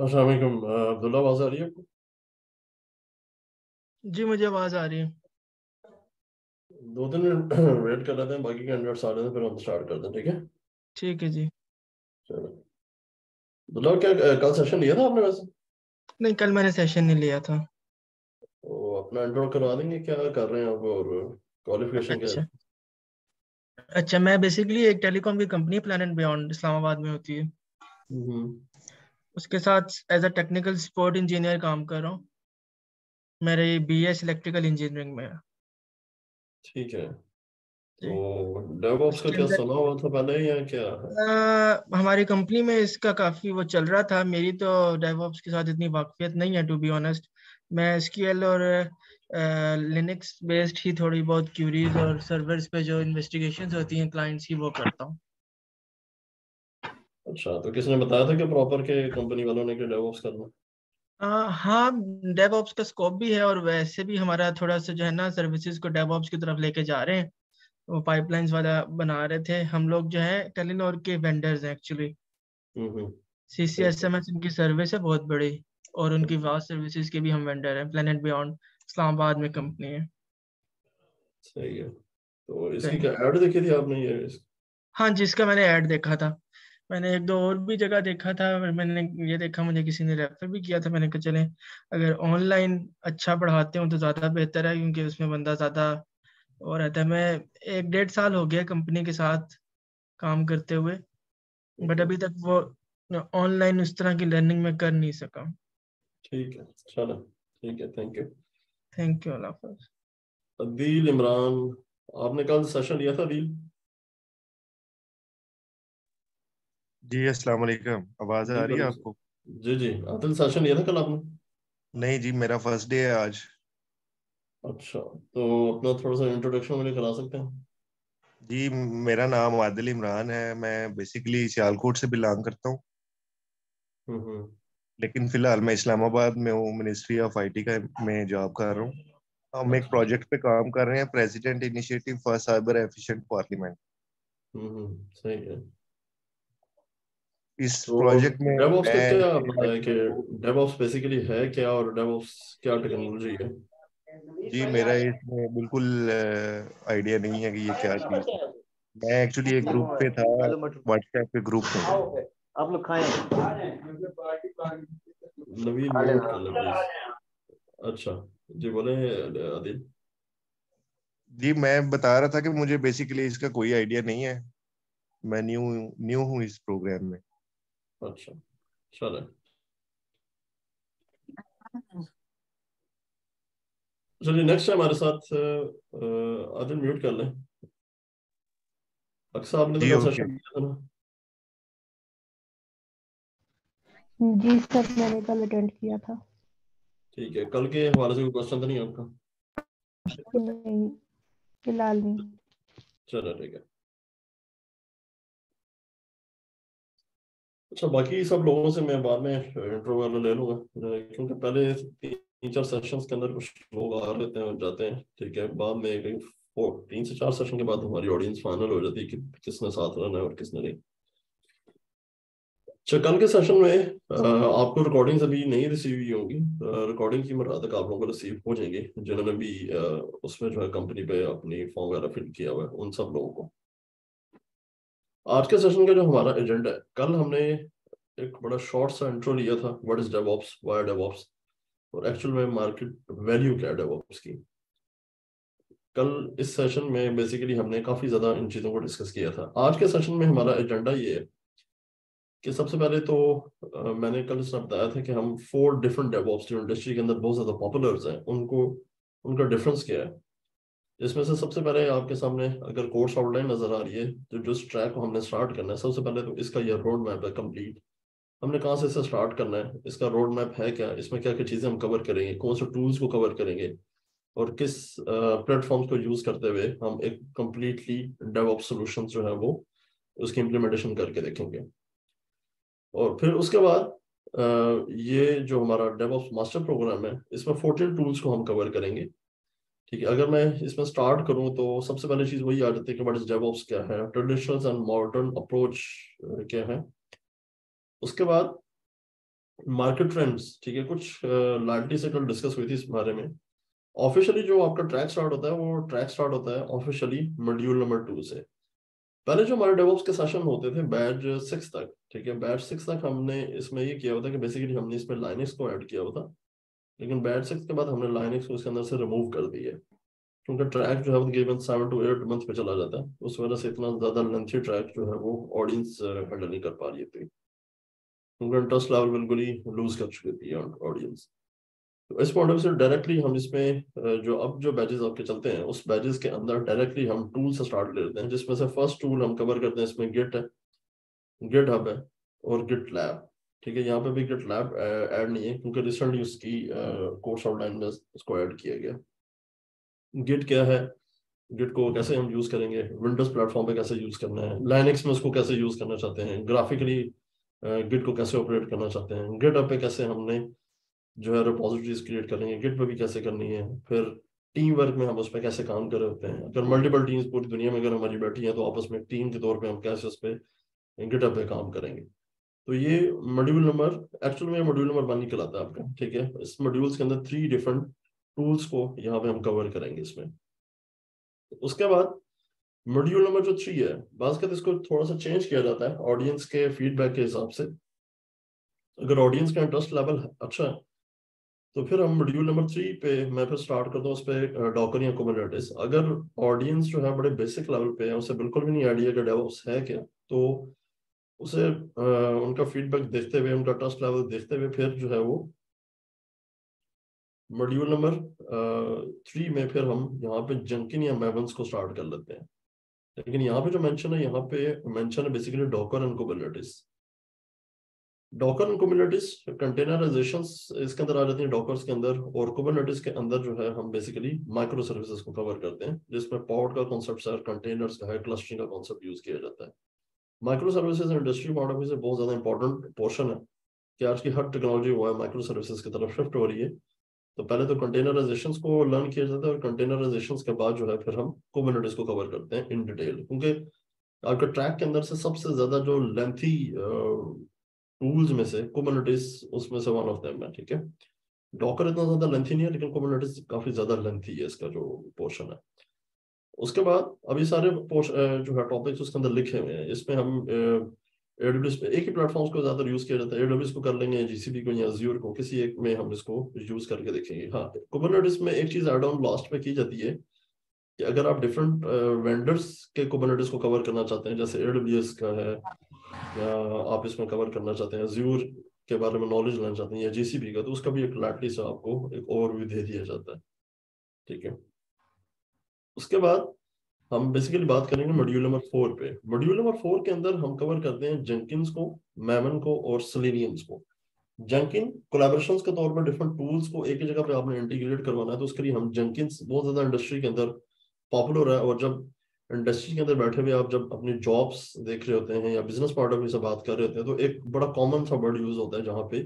अस्सलाम वालेकुम। अब्दुल्ला, आवाज़ आ रही है आपको? जी मुझे आवाज़ आ रही है। 2-3 मिनट वेट कर लेते हैं, बाकी कैंडिडेट्स आ रहे हैं, फिर हम स्टार्ट कर दें, ठीक है? ठीक है जी। चलो। अब्दुल्ला, क्या कल सेशन लिया था आपने वैसे? नहीं, कल मैंने सेशन नहीं लिया था। तो अपना इंट्रो करवा देंगे, क्या कर रहे हैं आप और क्वालिफिकेशन क्या है? अच्छा। अच्छा, मैं बेसिकली एक टेलीकॉम की कंपनी प्लैनेट बियॉन्ड इस्लामाबाद में होती है। हम्म। उसके साथ as a technical support engineer काम कर रहा हूँ। मेरे बीएस इलेक्ट्रिकल इंजीनियरिंग में है। ठीक है। जी। तो डेवऑप्स का उसके क्या अंदर सुना हुआ था पहले या क्या है? हमारी कंपनी में इसका काफ़ी वो चल रहा था। मेरी तो डेवऑप्स के साथ इतनी वाकफियत नहीं है टू बी ऑनेस्ट। मैं एसक्यूएल और लिनक्स बेस्ड ही थोड़ी बहुत क्यूरीज और सर्वर्स पे जो इन्वेस्टिगेशंस होती हैं क्लाइंट्स की वो करता हूँ। अच्छा, तो किसने बताया था कि प्रॉपर के कंपनी वालों ने कि डेवऑप्स करना? हाँ, डेवऑप्स का स्कोप भी है और वैसे भी हमारा थोड़ा सा जो है ना सर्विसेज को डेवऑप्स की तरफ लेके जा रहे हैं। वो पाइपलाइंस वाला बना रहे थे हम लोग जो है टेलीनॉर के वेंडर्स हैं एक्चुअली। हम्म। ठीक है। सीसीएसएमएस उनकी सर्विस है बहुत बड़ी। और उनकी वास्ट सर्विसेज के भी हम वेंडर हैं। प्लेनेट बियॉन्ड इस्लामाबाद में कंपनी है। सही है। तो इसकी सही। क्या ऐड देखी थी आपने ये हाँ, जिसका मैंने ऐड देखा था। मैंने एक दो और भी जगह देखा था और मैंने ये देखा, मुझे किसी ने रेफर भी किया था। मैंने कहा चले, अगर ऑनलाइन अच्छा पढ़ाते हो तो ज़्यादा बेहतर है क्योंकि उसमें बंदा ज़्यादा और रहता है। मैं 1-1.5 साल हो गया कंपनी के साथ काम करते हुए, बट ठीक अभी तक वो ऑनलाइन उस तरह की लर्निंग में कर नहीं सका। है, चलो। ठीक है, थैंक यू। थैंक यू, अल्लाह हाफ़िज़। अदील इमरान, आपने कल सेशन लिया था अदील? जी अस्सलाम वालेकुम। आवाज जी आ रही है वालेकुम आपको? सलाम। जी जी, आदिल, सेशन लिया था कल आपने? नहीं जी, मेरा फर्स्ट डे है आज। अच्छा, तो अपना थोड़ा सा इंट्रोडक्शन मुझे करा सकते हैं? जी, मेरा नाम आदिल इमरान है। मैं बेसिकली सियालकोट से बिलोंग करता हूँ, हम्म। लेकिन फिलहाल मैं इस्लामाबाद में हूँ। मिनिस्ट्री ऑफ आईटी का में जॉब कर रहा हूँ। हम एक अच्छा अच्छा। प्रोजेक्ट पे काम कर रहे हैं, president initiative for cyber efficient parliament. सही है। इस तो प्रोजेक्ट में डेवऑप्स का मैं क्या पता है कि डेवऑप्स बेसिकली है क्या, और डेवऑप्स क्या टेक्नोलॉजी है? जी, मेरा इसमें बिल्कुल आइडिया नहीं है कि ये क्या चीज़ है। मैं एक्चुअली एक ग्रुप पे था, आलू मटर व्हाट्सएप पे ग्रुप में। आओ फिर आप लोग खाएं। नवीन, खा म्यूट लेना। कर ले प्लीज। अच्छा। जी बोले आदिल। जी, मैं बता रहा था कि मुझे बेसिकली इसका कोई आइडिया नहीं है। मैं न्यू न्यू हूँ इस प्रोग्राम में। अच्छा, चलो। चलिए, नेक्स्ट है हमारे साथ आदिल, म्यूट कर लें। अक्सर आपने तो जी कल ओके। सेशन किया था ना? जी सर, मैंने कल अटेंड किया था। ठीक है, कल के हवाले से कोई क्वेश्चन तो नहीं है आपका? नहीं, फिलहाल नहीं। चलो, ठीक है। अच्छा, बाकी सब लोगों से मैं बाद में इंट्रो वाला ले लूंगा, क्योंकि पहले 3-4 सेशंस के अंदर कुछ लोग आ लेते हैं और जाते हैं। ठीक है, बाद में कहीं 3 से 4 सेशन के बाद हमारी ऑडियंस फाइनल हो जाती है कि किसने साथ रहना है और किसने नहीं। अच्छा, कल के सेशन में आपको रिकॉर्डिंग्स अभी नहीं रिसीव हुई होंगी। रिकॉर्डिंग की मर्यादा आप लोगों को रिसीव हो जाएंगी, जिन्होंने भी उसमें जो है कंपनी पे अपनी फॉर्म वगैरह फिल किया हुआ है, उन सब लोगों को। आज के सेशन का जो हमारा एजेंडा है, कल हमने एक बड़ा शॉर्ट सा इंट्रो लिया था, what is DevOps, why DevOps, और एक्चुअल में मार्केट वैल्यू क्या है डेवऑप्स की। कल इस सेशन में बेसिकली हमने काफी ज्यादा इन चीजों को डिस्कस किया था। आज के सेशन में हमारा एजेंडा ये है कि सबसे पहले तो मैंने कल इसमें बताया था कि हम 4 डिफरेंट डेवऑप्स जो इंडस्ट्री के अंदर बहुत ज्यादा पॉपुलर हैं, उनको उनका डिफरेंस क्या है। इसमें से सबसे पहले आपके सामने अगर कोर्स आउटलाइन नजर आ रही है, तो जिस ट्रैक को हमने स्टार्ट करना है, सबसे पहले तो इसका यह रोड मैप है कंप्लीट। हमने कहाँ से इसे स्टार्ट करना है, इसका रोड मैप है क्या, इसमें क्या क्या चीज़ें हम कवर करेंगे, कौन से टूल्स को कवर करेंगे, और किस प्लेटफॉर्म्स को यूज़ करते हुए हम एक कंप्लीटली डेवऑप्स सॉल्यूशन जो है वो उसकी इम्प्लीमेंटेशन करके देखेंगे। और फिर उसके बाद ये जो हमारा डेवऑप्स मास्टर प्रोग्राम है, इसमें 14 टूल्स को हम कवर करेंगे। ठीक है, अगर मैं इसमें स्टार्ट करूं तो सबसे पहले चीज़ वही आ जाती है कि व्हाट इज डेवऑप्स क्या है, ट्रेडिशनल एंड मॉडर्न अप्रोच क्या है। उसके बाद मार्केट ट्रेंड्स, ठीक है, कुछ लाइटली से कल डिस्कस हुई थी इस बारे में। ऑफिशियली जो आपका ट्रैक स्टार्ट होता है वो ट्रैक स्टार्ट होता है ऑफिशियली मॉड्यूल नंबर 2 से। पहले जो हमारे डेवऑप्स के सेशन होते थे बैच 6 तक, ठीक है, बैच 6 तक हमने इसमें ये किया हुआ था कि बेसिकली हमने इसमें लाइनक्स को ऐड किया हुआ था, लेकिन बैच 6 के बाद हमने लाइनक्स को इसके अंदर से रिमूव कर दिया, क्योंकि ट्रैक जो है वो तकरीबन 7 to 8 मंथ पे चला जाता है, उस वजह से इतना ज्यादा लेंथी ट्रैक जो है वो ऑडियंस हैंडल नहीं कर पा रही थी, क्योंकि इंटरेस्ट लेवल बिल्कुल ही लूज कर चुकी थी ऑडियंस। तो इस पॉइंट से डायरेक्टली हम इसमें जो अब जो बैचेस आपके चलते हैं उस बैचेस के अंदर डायरेक्टली हम टूल से स्टार्ट लेते हैं, जिसमें से फर्स्ट टूल हम कवर करते हैं इसमें गिट है, गिट हब है और गिट लैब। ठीक है, यहाँ पे भी गिट लैब ऐड नहीं है क्योंकि रिसेंटली उसकी कोर्स आउटलाइन में उसको ऐड किया गया। गिट क्या है, गिट को कैसे हम यूज करेंगे, विंडोज प्लेटफॉर्म पे कैसे यूज करना है, लाइनक्स में उसको कैसे यूज करना चाहते हैं, ग्राफिकली गिट को कैसे ऑपरेट करना चाहते हैं, गिट हब पे कैसे हमने जो है रिपोजिटरीज क्रिएट करेंगे, गिट पे भी कैसे करनी है, फिर टीम वर्क में हम उस पर कैसे काम कर रहे होते हैं, अगर मल्टीपल टीम्स पूरी दुनिया में अगर हमारी बैठी है तो आपस में टीम के तौर पे हम कैसे उस पर गिटहब पे काम करेंगे। तो ये मॉड्यूल नंबर एक्चुअल में मॉड्यूल नंबर 1 निकल आता है आपका। ठीक है, इस मॉड्यूल्स के अंदर 3 डिफरेंट टूल्स को यहाँ पे हम कवर करेंगे इसमें। उसके बाद मॉड्यूल नंबर जो 3 है, बास्केट इसको थोड़ा सा चेंज किया जाता है ऑडियंस के फीडबैक के हिसाब से। अगर ऑडियंस का इंटरेस्ट लेवल अच्छा है तो फिर हम मॉड्यूल नंबर 3 पे मैं फिर स्टार्ट करता हूँ उस पर डॉकर या कुबरनेटिस। अगर ऑडियंस जो है बड़े बेसिक लेवल पे है, उसे बिल्कुल भी नहीं आइडिया कि डेवऑप्स है क्या, तो उसे उनका फीडबैक देखते हुए, उनका ट्रस्ट लेवल देखते हुए फिर जो है वो मॉड्यूल नंबर 3 में फिर हम यहाँ पे जंकिन या मैवन्स को स्टार्ट कर लेते हैं। लेकिन यहाँ पे जो मेंशन है, यहाँ पे मेंशन है basically Docker and Kubernetes. Docker and Kubernetes containerizations इसके अंदर आ जाती है डॉकर्स के अंदर, और कुबरनेटिस के अंदर जो है हम बेसिकली माइक्रो सर्विसेज को कवर करते हैं, जिसमें पॉड का कॉन्सेप्ट है, कंटेनर्स का है, क्लस्टरिंग का कॉन्सेप्ट यूज किया जाता है। Micro services industry point of view से बहुत ज्यादा इंपॉर्टेंट पोर्शन है कि आज की हर टेक्नोलॉजी वो है माइक्रो सर्विसेज की तरफ शिफ्ट हो रही है। तो पहले तो कंटेनराइजेशंस को लर्न किया जाता है, और कंटेनराइजेशंस के बाद जो है फिर हम कुबरनेटिस को कवर करते हैं इन डिटेल, क्योंकि आपके ट्रैक के अंदर से सबसे ज्यादा जो लेंथी टूल्स में से कुबरनेटिस उसमें से वन ऑफ देम है। ठीक है, डॉकर इतना ज्यादा लेंथी नहीं है, लेकिन कुबरनेटिस काफी ज्यादा लेंथी है इसका जो पोर्शन है। उसके बाद अभी सारे जो है टॉपिक्स उसके अंदर लिखे हुए हैं, इसमें हम एडब्ल्यूएस पे एक ही प्लेटफॉर्म्स को ज्यादा यूज किया जाता है, एडब्ल्यूएस को कर लेंगे, जीसीबी को या अज्यूर को, किसी एक में हम इसको यूज करके देखेंगे। हाँ, कुबरनेटिस में एक चीज ऐड ऑन लास्ट पे की जाती है कि अगर आप डिफरेंट वेंडर्स के कुबरनेटिस को कवर करना चाहते हैं, जैसे एडब्ल्यूएस का है, या आप इसमें कवर करना चाहते हैं अज्यूर के बारे में नॉलेज लेना चाहते हैं, या जीसीबी का, तो उसका भी एक लाटली से आपको एक ओवरव्यू दे दिया जाता है। ठीक है, उसके बाद हम बेसिकली बात करेंगे मॉड्यूल नंबर 4 पे। मॉड्यूल नंबर 4 के अंदर हम कवर करते हैं जेंकिंस को, मैमन को और सेलेनियम्स को। जेंकिन कोलैबोरेशंस के तौर पर डिफरेंट टूल्स को एक ही जगह पे आपने इंटीग्रेट करवाना है, तो उसके लिए हम जेंकिंस बहुत ज्यादा इंडस्ट्री के अंदर पॉपुलर है। और जब इंडस्ट्री के अंदर बैठे हुए आप जब अपनी जॉब्स देख रहे होते हैं या बिजनेस पॉइंट ऑफ व्यू से बात कर रहे होते हैं, तो एक बड़ा कॉमन सा वर्ड यूज होता है जहाँ पे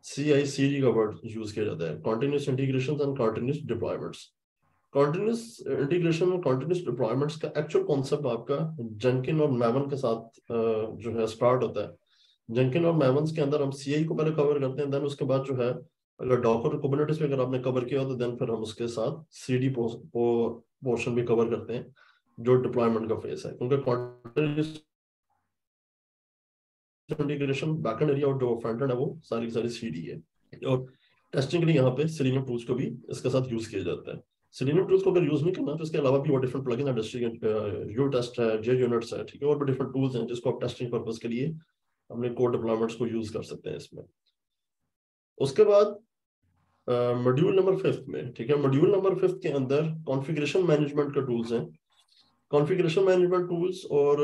CI/CD का वर्ड यूज किया जाता है, continuous integration and continuous deployments. Continuous integration और कॉन्टिन्यूस डिप्लॉयमेंट्स का एक्चुअल कॉन्सेप्ट आपका जेंकिन और मैवन के साथ जो है स्टार्ट होता है। जेंकिन और मैवन्स के अंदर हम CI को पहले कवर करते हैं, देन उसके बाद जो है अगर डॉकर और कुबरनेटिस में अगर आपने कवर किया हो तो देन फिर हम उसके साथ CD पोर्शन भी कवर करते हैं जो डिप्लॉयमेंट का फेस है, क्योंकि कॉन्टिन्यूस इंटीग्रेशन बैकएंड एरिया और जो फ्रंट एंड है वो सारी की सारी CD है। और टेस्टिंग के लिए यहाँ पे सेलेनियम टूल्स को भी इसके साथ यूज किया जाता है। सेलेनियम टूल्स को अगर यूज नहीं करना तो इसके अलावा भी और डिफरेंट प्लगइन इंडस्ट्री के यूटेस्ट है, JUnits है, ठीक है, और भी डिफरेंट टूल्स हैं जिसको आप टेस्टिंग पर्पस के लिए अपने कोड डिप्लॉयमेंट्स को यूज कर सकते हैं इसमें। उसके बाद मॉड्यूल नंबर 5 में, ठीक है, मॉड्यूल नंबर 5 के अंदर कॉन्फ़िगरेशन मैनेजमेंट का टूल्स हैं। कॉन्फ़िगरेशन मैनेजमेंट टूल्स और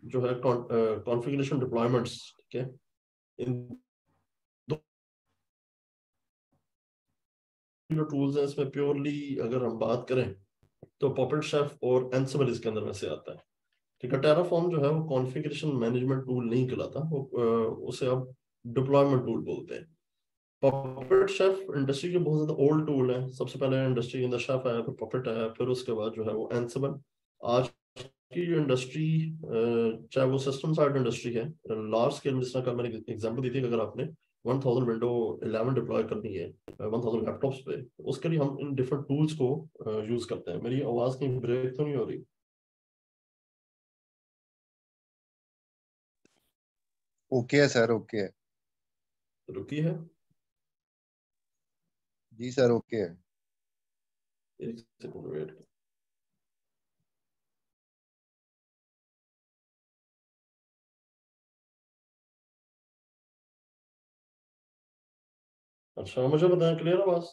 जो है कॉन्फ़िगरेशन डिप्लॉयमेंट्स, ठीक है, इन जो टूल्स हैं इसमें प्योरली अगर हम बात करें तो पॉपेट शेफ और एंसिबल इसके अंदर में से आता है। ठीक है, टेराफॉर्म जो है वो कॉन्फ़िगरेशन मैनेजमेंट टूल नहीं कहलाता, वो उसे आप डिप्लॉयमेंट टूल बोलते हैं। पॉपेट शेफ इंडस्ट्री के बहुत ज्यादा ओल्ड टूल है, सबसे पहले इंडस्ट्री के अंदर शेफ आया, फिर पॉपेट आया, फिर उसके बाद जो है वो एंसिबल। आज की इंडस्ट्री, चाहे वो सिस्टम साइड इंडस्ट्री है, लार्ज स्केल, जिस तरह का मैंने एग्जांपल दी थी, अगर आपने 1000 विंडो 11 डिप्लॉय करनी है 1000 लैपटॉप्स पे, उसके लिए हम इन डिफरेंट टूल्स को यूज करते हैं। मेरी आवाज कहीं ब्रेक तो नहीं हो रही? ओके है सर, ओके है। रुकी है? जी सर, ओके है। एक सेकंड वेट। अच्छा, मुझे बताएं, क्लियर आवाज?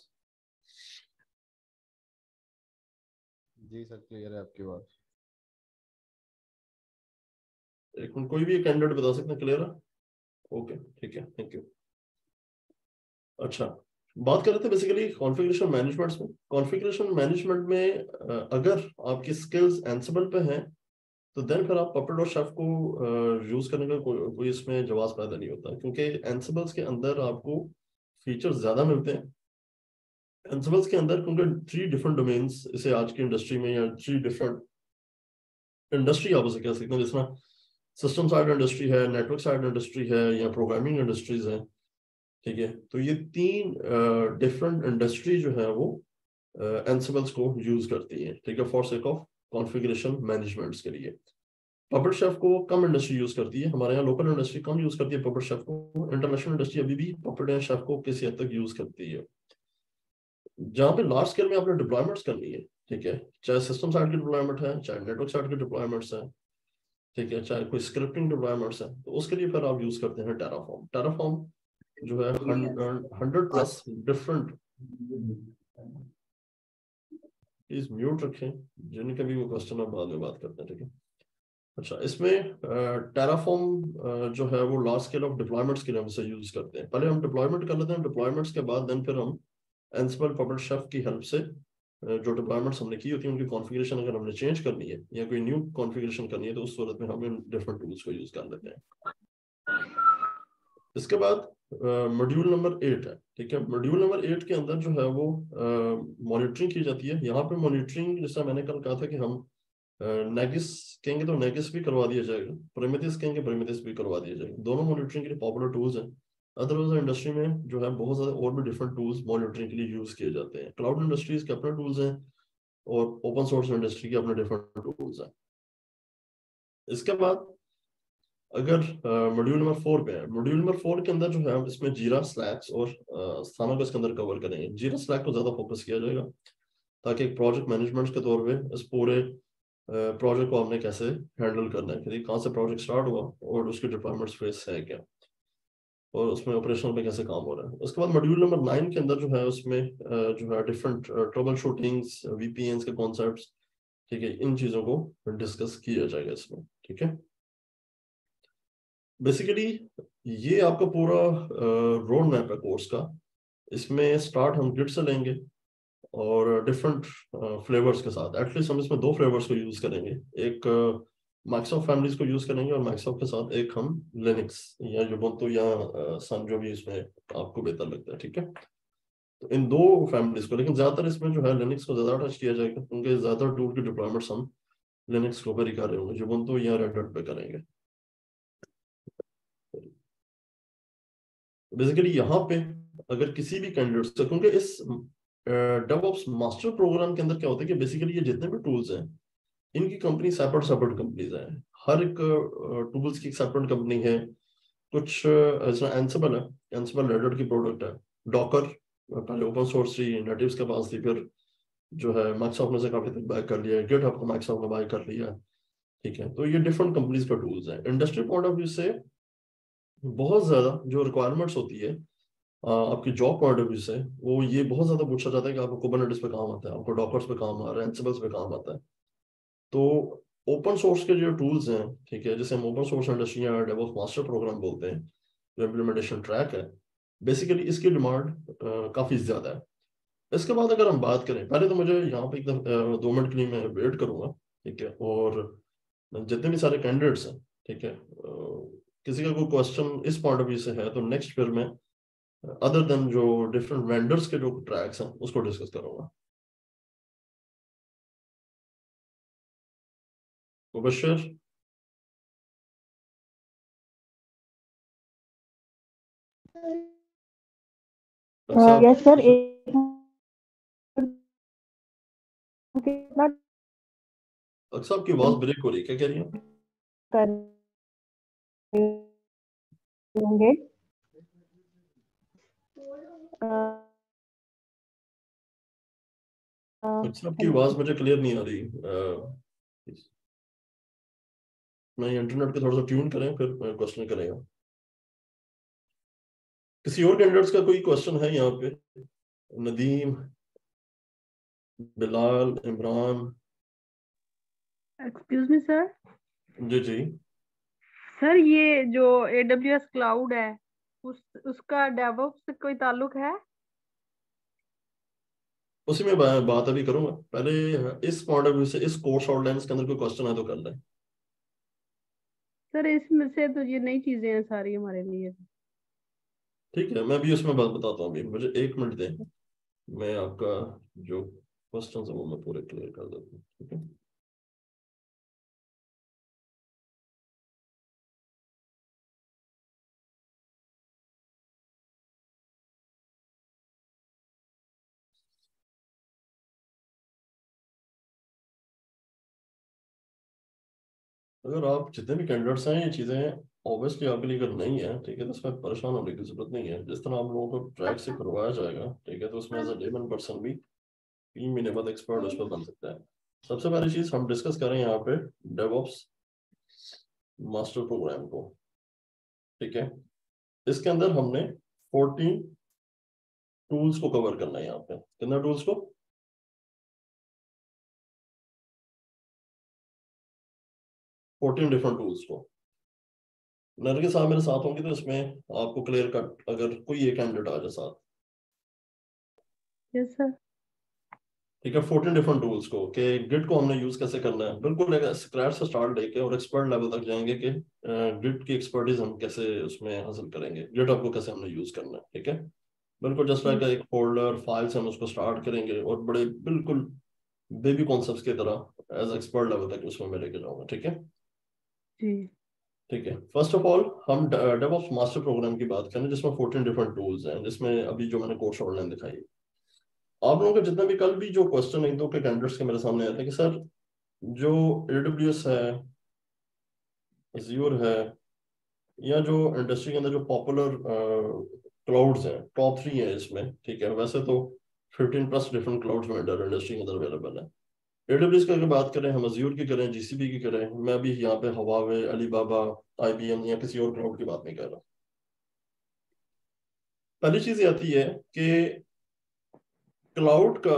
जी सर, क्लियर है आपकी बात। एक मिनट, कोई भी एक कैंडिडेट बता सकते हैं क्लियर है? ओके, ठीक है, थैंक यू। अच्छा, बात कर रहे थे बेसिकली कॉन्फ़िगरेशन मैनेजमेंट में। कॉन्फ़िगरेशन मैनेजमेंट में अगर आपकी स्किल्स एंसिबल पे हैं तो देन फिर आप पपेट और शेफ को यूज करने का कोई इसमें जवाब पैदा नहीं होता, क्योंकि एंसिबल्स के अंदर आपको फीचर्स ज्यादा मिलते हैं। एंसिबल्स के अंदर क्योंकि 3 डिफरेंट डोमेन्स, इसे आज की इंडस्ट्री में, या 3 डिफरेंट इंडस्ट्री आप उसे कह सकते हैं, जिसमें सिस्टम साइड इंडस्ट्री है, नेटवर्क साइड इंडस्ट्री है, या प्रोग्रामिंग इंडस्ट्रीज है। ठीक है, तो ये 3 डिफरेंट इंडस्ट्री जो है वो एंसिबल्स को यूज करती है, ठीक है, for sake of configuration managements के लिए। पपेट शेफ को कम इंडस्ट्री यूज करती है, हमारे यहाँ लोकल इंडस्ट्री कम यूज करती है पपेट शेफ को। इंटरनेशनल इंडस्ट्री अभी भी पपेट एंड शेफ को किसी हद तक यूज करती है। जहाँ पे लार्ज स्केल में आपने डिप्लॉयमेंट्स करनी है, ठीक है, चाहे सिस्टम साइड की डिप्लॉयमेंट है, चाहे नेटवर्क साइड की डिप्लॉयमेंट्स है, ठीक है, चाहे कोई स्क्रिप्टिंग डिप्लॉयमेंट्स है, तो उसके लिए फिर आप यूज करते हैं टेराफॉर्म। टेराफॉर्म जो है 100+ डिफरेंट, प्लीज म्यूट रखें, जिनके भी वो क्वेश्चन आप बाद में बात करते हैं, ठीक है। अच्छा, इसमें टेराफॉर्म जो है वो लार्ज स्केल ऑफ डिप्लॉयमेंट्स के लिए हम इसे यूज करते हैं। पहले हम डिप्लॉयमेंट कर लेते हैं, डिप्लॉयमेंट्स के बाद देन फिर हम एंसिबल पपेट शेफ की हेल्प से जो डिप्लॉयमेंट्स हमने की होती है उनकी कॉन्फ़िगरेशन अगर हमने चेंज करनी है या कोई न्यू कॉन्फ़िगरेशन करनी है, तो उस सूरत में हम इन डिफरेंट टूल्स को यूज कर लेते हैं। इसके बाद मॉड्यूल नंबर 8 है, ठीक है। मॉड्यूल नंबर 8 के अंदर जो है वो मॉनिटरिंग की जाती है। यहाँ पे मॉनिटरिंग, जैसा मैंने कल कहा था कि हम नेगिस कहेंगे तो नेगिस भी करवा दिया जाएगा, प्रोमेथियस कहेंगे प्रोमेथियस भी करवा दिया जाएगा। दोनों मॉनिटरिंग के लिए पॉपुलर टूल्स हैं। अदरवाइज इंडस्ट्री में जो है बहुत ज्यादा और भी डिफरेंट टूल्स मॉनिटरिंग के लिए यूज किए जाते हैं। क्लाउड इंडस्ट्रीज के अपने टूल्स हैं और ओपन सोर्स इंडस्ट्री के अपने डिफरेंट टूल्स हैं। इसके बाद अगर मॉड्यूल नंबर 4 पे है, मॉड्यूल नंबर 4 के अंदर जो है इसमें जीरा, स्लैक्स और स्थाना को इसके अंदर कवर करेंगे। जीरा स्लैक को ज्यादा फोकस किया जाएगा, ताकि एक प्रोजेक्ट मैनेजमेंट के तौर पे इस पूरे प्रोजेक्ट को हमने कैसे हैंडल करना है, कि कहाँ से प्रोजेक्ट स्टार्ट हुआ और उसकी डिप्लॉयमेंट फेस है क्या, और उसमें ऑपरेशनल में कैसे काम हो रहा है। उसके बाद मॉड्यूल नंबर 9 के अंदर जो है उसमें जो है डिफरेंट ट्रबल शूटिंग्स, वीपीएन्स के कॉन्सेप्ट्स, ठीक है, इन चीजों को डिस्कस किया जाएगा इसमें, ठीक है। बेसिकली ये आपका पूरा रोड मैप है कोर्स का। इसमें स्टार्ट हम गिट से लेंगे और डिफरेंट फ्लेवर्स के साथ। एटलीस्ट हम इसमें 2 फ्लेवर्स को यूज करेंगे, एक माइक्रोसॉफ्ट फैमिलीज को यूज करेंगे और माइक्रोसॉफ्ट के साथ एक हम लिनक्स या युबंतु या सन, जो भी इसमें आपको बेहतर लगता है, ठीक है। तो इन 2 फैमिलीज को, लेकिन ज्यादातर इसमें जो है लिनक्स को ज्यादा टच किया जाएगा, क्योंकि ज्यादातर टूल की डिप्लॉयमेंट्स हम लिनक्स के ऊपर ही कर रहे होंगे, युबंतु या रेड हैट पे करेंगे। बेसिकली यहाँ पे अगर किसी भी कैंडिडेट से, क्योंकि इस डेवऑप्स मास्टर प्रोग्राम के अंदर क्या होता है कि बेसिकली ये जितने भी टूल्स हैं इनकी कंपनी सेपरेट सेपरेट कंपनीज हैं। हर एक टूल्स की सेपरेट कंपनी है। कुछ जैसे एंसिबल है, एंसिबल रेड हैट की प्रोडक्ट है। डॉकर पहले ओपन सोर्स थी, नेटिव्स के पास थी, फिर जो है माइक्रोसॉफ्ट ने से काफी तक बाय कर लिया है। गिटहब को माइक्रोसॉफ्ट ने बाय कर लिया है, ठीक है। तो ये डिफरेंट कंपनीज का टूल्स हैं। इंडस्ट्री पॉइंट ऑफ व्यू से बहुत ज्यादा जो रिक्वायरमेंट्स होती है आपकी जॉब पॉइंट ऑफ व्यू से, वो ये बहुत ज्यादा पूछा जाता है कि आपको कुबरनेटिस पे काम आता है, आपको डॉकर्स पे काम आ रहा है, एंसिबल्स पे काम आता है। तो ओपन सोर्स के जो टूल्स हैं, ठीक है, जैसे हम ओपन सोर्स इंडस्ट्री या डेवऑप्स मास्टर प्रोग्राम बोलते हैं, जो इम्प्लीमेंटेशन ट्रैक है, बेसिकली इसकी डिमांड काफी ज्यादा है। इसके बाद अगर हम बात करें, पहले तो मुझे यहाँ पे एकदम 2 मिनट के लिए मैं वेट करूंगा, ठीक है, और जितने भी सारे कैंडिडेट्स हैं, ठीक है, किसी का कोई क्वेश्चन इस पॉइंट ऑफ व्यू से है तो नेक्स्ट फिर मैं अदर देन जो डिफरेंट वेंडर्स के जो ट्रैक्स हैं उसको डिस्कस करूंगा। मुबशर, यस सर, कितना अक्सर आपकी आवाज ब्रेक हो रही है, क्या कह रही हैं? कर होंगे? अक्सर आपकी आवाज मुझे क्लियर नहीं आ रही। मैं इंटरनेट पे थोड़ा सा ट्यून करें, फिर क्वेश्चन करेंगे। किसी और कैंडिडेट्स का कोई क्वेश्चन है यहाँ पे? Nadeem, Bilal, Imran? Excuse me sir. जी जी। सर ये जो AWS क्लाउड है उसका डेवऑप्स से कोई ताल्लुक है? उसी में बात अभी करूंगा। पहले इस पॉइंट ऑफ व्यू से इस कोर्स आउटलाइंस के अंदर कोई क्वेश्चन है तो कर लें। सर इसमें से तो ये नई चीजें हैं सारी हमारे लिए। ठीक है, मैं भी उसमें बात बताता हूँ। अभी मुझे 1 मिनट दें, मैं आपका जो क्वेश्चन है वो मैं पूरे क्लियर कर देता हूँ। ठीक है, अगर आप जितने भी कैंडिडेट्स हैं, ये चीज़ें ऑब्वियसली आपके लिए अगर नहीं है, ठीक है, तो इसमें परेशान होने की जरूरत नहीं है। जिस तरह आप लोगों को ट्रैक से करवाया जाएगा, ठीक है, तो उसमें एज अ लेमन पर्सन भी 3 महीने बाद एक्सपर्ट उस पर बन सकता है। सबसे पहली चीज़ हम डिस्कस करें यहाँ पे डेवऑप्स मास्टर प्रोग्राम को। ठीक है, इसके अंदर हमने 14 टूल्स को कवर करना है। यहाँ पे कितना टूल्स को? 14 डिफरेंट टूल्स को। नरगिस साहब मेरे साथ होंगे तो इसमें आपको क्लियर कट अगर कोई एक कैंडिडेट आ जाए साथ। Yes sir. ठीक है, 14 डिफरेंट टूल्स को कि गिट को हमने यूज कैसे करना है, बिल्कुल एक स्क्रैच से स्टार्ट लेके और एक्सपर्ट लेवल तक जाएंगे कि गिट की एक्सपर्टीज हम कैसे उसमें हासिल करेंगे, गिट आपको कैसे हमने यूज करना है। ठीक है, बिल्कुल जस्ट लाइक एक फोल्डर फाइल से हम उसको स्टार्ट करेंगे और बड़े बिल्कुल बेबी कॉन्सेप्ट्स की तरह एज एक्सपर्ट लेवल तक उसमें मैं लेके जाऊंगा। ठीक है जी। ठीक है, फर्स्ट ऑफ ऑल हम डेवऑप्स मास्टर प्रोग्राम की बात करें जिसमें 14 डिफरेंट टूल्स हैं, जिसमें अभी जो मैंने कोर्स ऑनलाइन दिखाई। आप लोगों के जितना भी कल भी जो क्वेश्चन एक दो के कैंडिडेट्स के मेरे सामने आए थे कि सर जो AWS है, Azure है, या जो इंडस्ट्री के अंदर जो पॉपुलर क्लाउड्स हैं, टॉप 3 है इसमें। ठीक है, वैसे तो 15+ डिफरेंट क्लाउड्स वेंडर इंडस्ट्री के अंदर अवेलेबल है। AWS की अगर बात करें, हम Azure की करें, GCP की करें, मैं अभी यहाँ पे हवावे, अलीबाबा, IBM या किसी और क्लाउड की बात नहीं कर रहा। पहली चीज ये आती है कि क्लाउड का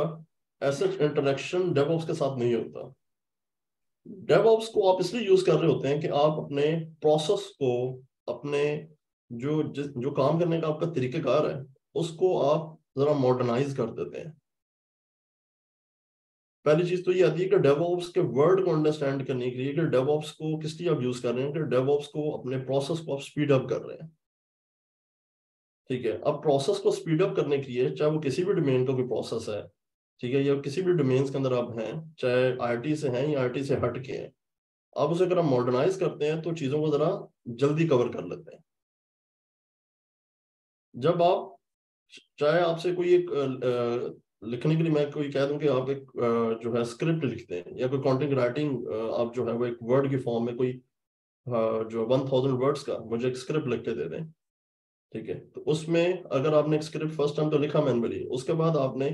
ऐसा इंटरेक्शन डेवऑप्स के साथ नहीं होता। डेवऑप्स को आप इसलिए यूज कर रहे होते हैं कि आप अपने प्रोसेस को, अपने जो काम करने का आपका तरीकेकार है, उसको आप जरा मॉडर्नाइज कर देते हैं। पहली चीज तो ये आती है कि डेवऑप्स के वर्ड को अंडरस्टैंड करने के लिए कि डेवऑप्स को किस लिए आप यूज कर रहे हैं, कि डेवऑप्स को अपने प्रोसेस को आप स्पीड अप कर रहे हैं। ठीक है, अब प्रोसेस को स्पीड अप करने के लिए, चाहे वो किसी भी डोमेन का कोई प्रोसेस है, ठीक है, या किसी भी डोमेन्स के अंदर आप हैं, चाहे आईटी से हैं या आईटी से हट के हैं, आप उसे अगर आप मॉडर्नाइज करते हैं तो चीजों को जरा जल्दी कवर कर लेते हैं। जब आप, चाहे आपसे कोई एक लिखने के लिए मैं कोई कह दूं कि आप एक जो है स्क्रिप्ट लिखते हैं, या कोई कंटेंट राइटिंग आप जो है वो एक वर्ड की फॉर्म में कोई जो 1000 वर्ड्स का मुझे एक स्क्रिप्ट लिख के दे दें। ठीक है, तो उसमें अगर आपने एक स्क्रिप्ट फर्स्ट टाइम तो लिखा मैनुअली, उसके बाद आपने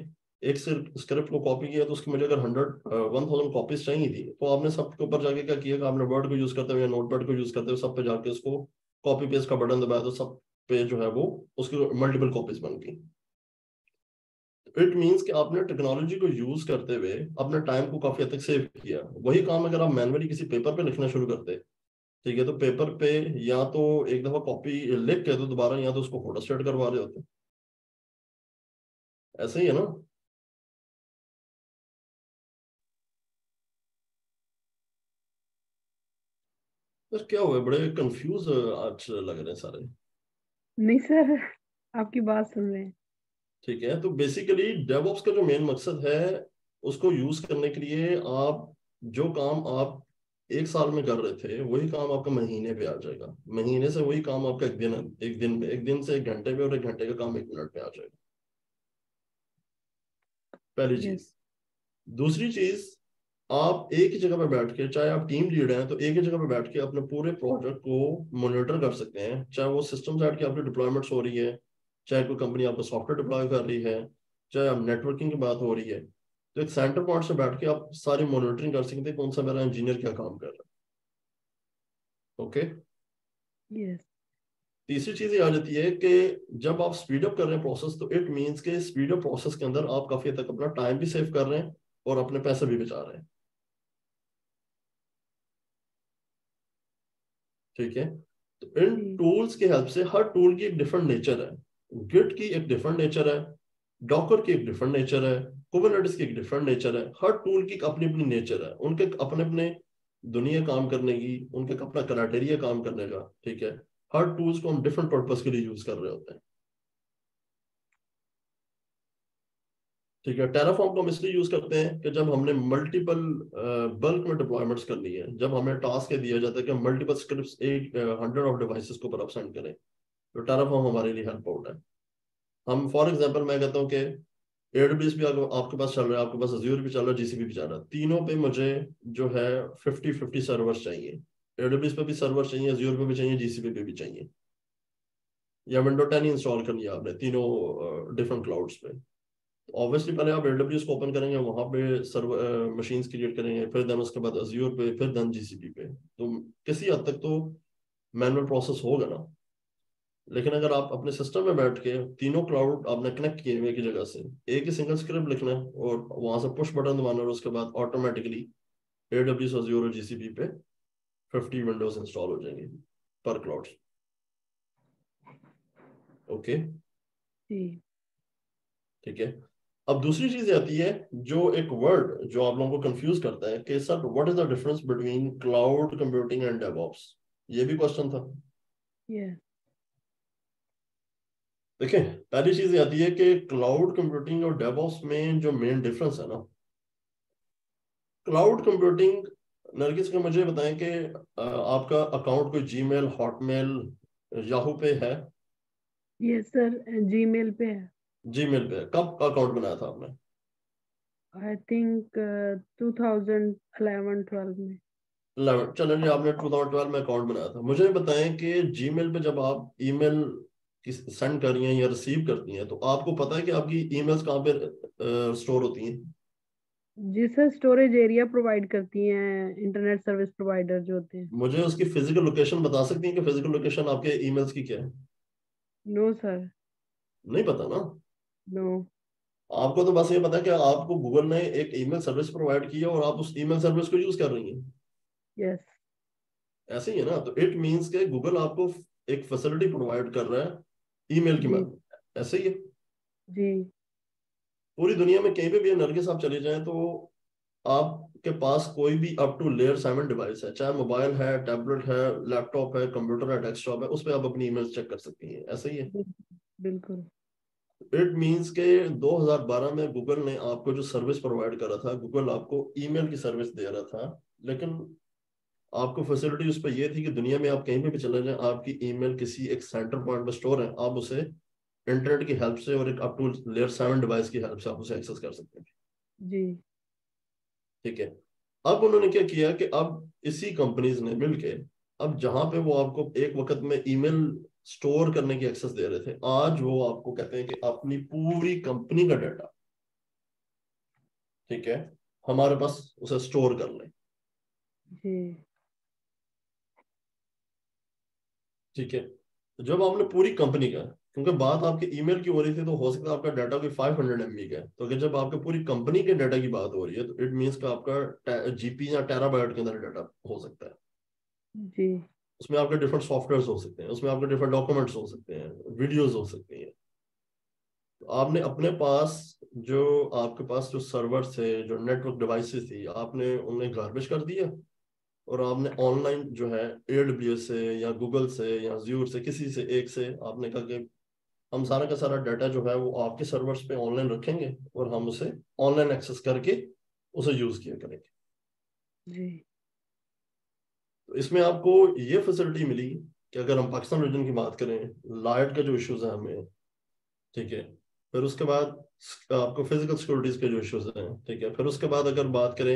एक स्क्रिप्ट को कॉपी किया, तो उसकी मुझे अगर 1000 कॉपीज चाहिए थी, तो आपने सबके ऊपर जाके क्या किया कि आपने वर्ड को यूज करते हुए या नोटपैड को यूज करते हुए सब पे जाके उसको कॉपी पेस्ट का बटन दबाया, तो सब पे जो है वो उसकी मल्टीपल कॉपीज बन गई। इट मीन्स कि आपने टेक्नोलॉजी को यूज करते हुए अपने टाइम को काफी हद तक सेव किया। वही काम अगर आप मैनुअली किसी पेपर पे लिखना शुरू करते, ठीक है, तो पेपर पे या तो एक दफा कॉपी लिख के तो दोबारा या तो उसको फोटो स्टेट करवा रहे होते। ऐसे ही है ना? सर क्या हुआ, बड़े कंफ्यूज आज लग रहे हैं सारे। नहीं सर, आपकी बात सुन रहे हैं। ठीक है, तो बेसिकली डेवऑप्स का जो मेन मकसद है, उसको यूज करने के लिए आप जो काम आप एक साल में कर रहे थे वही काम आपका महीने पे आ जाएगा, महीने से वही काम आपका एक दिन से 1 घंटे पे, और 1 घंटे का काम 1 मिनट पे आ जाएगा। पहली यस चीज। दूसरी चीज, आप एक ही जगह पे बैठ के, चाहे आप टीम लीड हैं तो एक ही जगह पे बैठ के अपने पूरे प्रोजेक्ट को मॉनिटर कर सकते हैं, चाहे वो सिस्टम साइड की आपकी डिप्लॉयमेंट्स हो रही है, चाहे कोई कंपनी आपको सॉफ्टवेयर डिप्लॉय कर रही है, चाहे आप नेटवर्किंग की बात हो रही है, तो एक सेंटर पॉइंट से बैठ के आप सारी मॉनिटरिंग कर सकते हैं कौन सा मेरा इंजीनियर क्या काम कर रहा है। ओके। यस तीसरी चीज ये आ जाती है कि जब आप स्पीड अप कर रहे हैं प्रोसेस, तो इट मींस के स्पीड अप प्रोसेस के अंदर आप काफी हद तक अपना टाइम भी सेव कर रहे हैं और अपने पैसे भी बचा रहे हैं। ठीक है। तो इन जी टूल्स की हेल्प से, हर टूल की एक डिफरेंट नेचर है, गिट की एक डिफरेंट नेचर है, डॉकर की एक डिफरेंट नेचर है, कुबरनेटिस की एक डिफरेंट नेचर है। हर टूल की अपनी अपनी नेचर है, उनके अपने अपने दुनिया काम करने की, उनके अपना क्राइटेरिया काम करने का। ठीक है। हर टूल्स को हम डिफरेंट पर्पस के लिए यूज कर रहे होते हैं। ठीक है। टेराफॉर्म को हम इसलिए यूज करते हैं कि जब हमने मल्टीपल बल्क में डिप्लॉयमेंट्स करनी है, जब हमें टास्क दिया जाता है कि मल्टीपल स्क्रिप्ट्स 100 ऑफ डिवाइसेस को ऊपर आप सेंड करें, तो टेराफॉर्म हमारे लिए हेल्प आउट है। हम फॉर एग्जांपल मैं कहता हूँ कि एडब्ल्यूएस भी आपके पास चल रहा है, आपके पास अज्यूर भी चल रहा है, जीसीबी भी चल रहा है, तीनों पे मुझे जो है 50-50 सर्वर्स चाहिए। एडब्ल्यूएस पे भी सर्वर चाहिए, अज्यूर पे भी चाहिए, जीसीबी पे भी चाहिए। या विंडो 10 इंस्टॉल कर लिया आपने तीनों डिफरेंट क्लाउड्स पे, ऑब्वियसली पहले आप एडब्ल्यूएस को ओपन करेंगे, वहां पे सर्वर मशीन्स क्रिएट करेंगे, फिर देन उसके बाद अज्यूर पे, फिर देन जीसीपी पे। तो किसी हद तक तो मैनुअल प्रोसेस होगा ना। लेकिन अगर आप अपने सिस्टम में बैठ के तीनों क्लाउड आपने कनेक्ट किए हुए एक ही जगह से, एक ही सिंगल स्क्रिप्ट लिखना है और वहां से पुश बटन दबाना, और उसके बाद ऑटोमेटिकली एडब्ल्यूएस, अज्यूर और जीसीपी पे 50 विंडोज इंस्टॉल हो जाएंगे पर क्लाउड। ओके। जी ठीक है। अब दूसरी चीज आती है, जो एक वर्ड जो आप लोगों को कंफ्यूज करता है कि sir what is the difference between cloud computing and DevOps. ये भी क्वेश्चन था। यस देखिए, पहली चीज ये आती है कि क्लाउड कंप्यूटिंग और डेवऑप्स में जो मेन डिफरेंस है ना, क्लाउड कंप्यूटिंग, नरगिस को मुझे बताएं कि आपका अकाउंट कोई जीमेल, हॉटमेल, याहू पे है? यस सर जीमेल पे है। जीमेल पे कब अकाउंट बनाया था आपने? आई थिंक 2011-12 में। 11, चलिए आपने 2012 में अकाउंट बनाया था। मुझे बताएं कि जीमेल पे जब आप ईमेल सेंड कर रही हैं या रिसीव करती हैं, तो आपको पता है कि आपकी ईमेल्स कहाँ पे स्टोर होती हैं? जी सर स्टोरेज एरिया प्रोवाइड करती हैं इंटरनेट सर्विस प्रोवाइडर जो होते हैं। मुझे उसकी फिजिकल लोकेशन बता सकती हैं कि फिजिकल लोकेशन आपके ईमेल्स की क्या है? नो सर नहीं पता ना। नो। आपको तो बस ये पता है कि आपको गूगल ने एक ईमेल सर्विस प्रोवाइड की है और आप उस ईमेल सर्विस को यूज कर रही हैं। यस ऐसे ही है ना। तो इट मींस के गूगल आपको एक फैसिलिटी प्रोवाइड कर रहा है ईमेल की जी मदद। ऐसे ही है जी पूरी दुनिया में, कहीं पे भी नरगिस आप चले जाएं तो आपके पास कोई भी अप टू लेयर 7 डिवाइस है, चाहे मोबाइल है, टैबलेट है, लैपटॉप है, कंप्यूटर है, डेस्कटॉप है, उस पर आप अपनी ईमेल चेक कर सकती हैं। ऐसे ही है। बिल्कुल। इट मींस के 2012 में गूगल ने आपको जो सर्विस प्रोवाइड करा था, गूगल आपको ईमेल की सर्विस दे रहा था, लेकिन आपको फैसिलिटी उस पर यह थी कि दुनिया में आप कहीं पे भी चले जाएं, आपकी ईमेल किसी एक सेंटर पॉइंट में स्टोर है, आप उसे इंटरनेट की हेल्प से और एक अप टू लेयर 7 डिवाइस की हेल्प से आप उसे एक्सेस कर सकते हैं। जी ठीक है। अब उन्होंने क्या किया कि अब इसी कंपनीज ने मिलके, अब जहां पे वो आपको एक वक्त में ईमेल स्टोर करने की एक्सेस दे रहे थे, आज वो आपको कहते हैं कि अपनी पूरी कंपनी का डाटा, ठीक है, हमारे पास उसे स्टोर कर लें। जी ठीक है। तो जब आपने पूरी कंपनी का, क्योंकि बात आपके ईमेल की हो रही थी, तो हो सकता है आपका डाटा कोई 500 MB का है, तो अगर जब आपके पूरी कंपनी के डाटा की बात हो रही है, तो इट मीन्स का आपका जीपी या टेराबाइट के अंदर डाटा हो सकता है। जी उसमें आपके डिफरेंट सॉफ्टवेयर हो सकते हैं, उसमें आपके डिफरेंट डॉक्यूमेंट्स हो सकते हैं, वीडियोस हो सकती हैं। तो आपने अपने पास, जो आपके पास जो सर्वर थे, जो नेटवर्क डिवाइसेस थी, आपने उन्हें गार्बेज कर दिया, और आपने ऑनलाइन जो है AWS से या गूगल से या Azure से, किसी से एक से आपने कहा कि हम सारा का सारा डाटा जो है वो आपके सर्वर्स पे ऑनलाइन रखेंगे, और हम उसे ऑनलाइन एक्सेस करके उसे यूज किया करेंगे। जी इसमें आपको ये फैसिलिटी मिली कि अगर हम पाकिस्तान रीजन की बात करें, लाइट का जो इश्यूज है हमें, ठीक है, फिर उसके बाद आपको फिजिकल सिक्योरिटीज के जो इश्यूज हैं, ठीक है, फिर उसके बाद अगर बात करें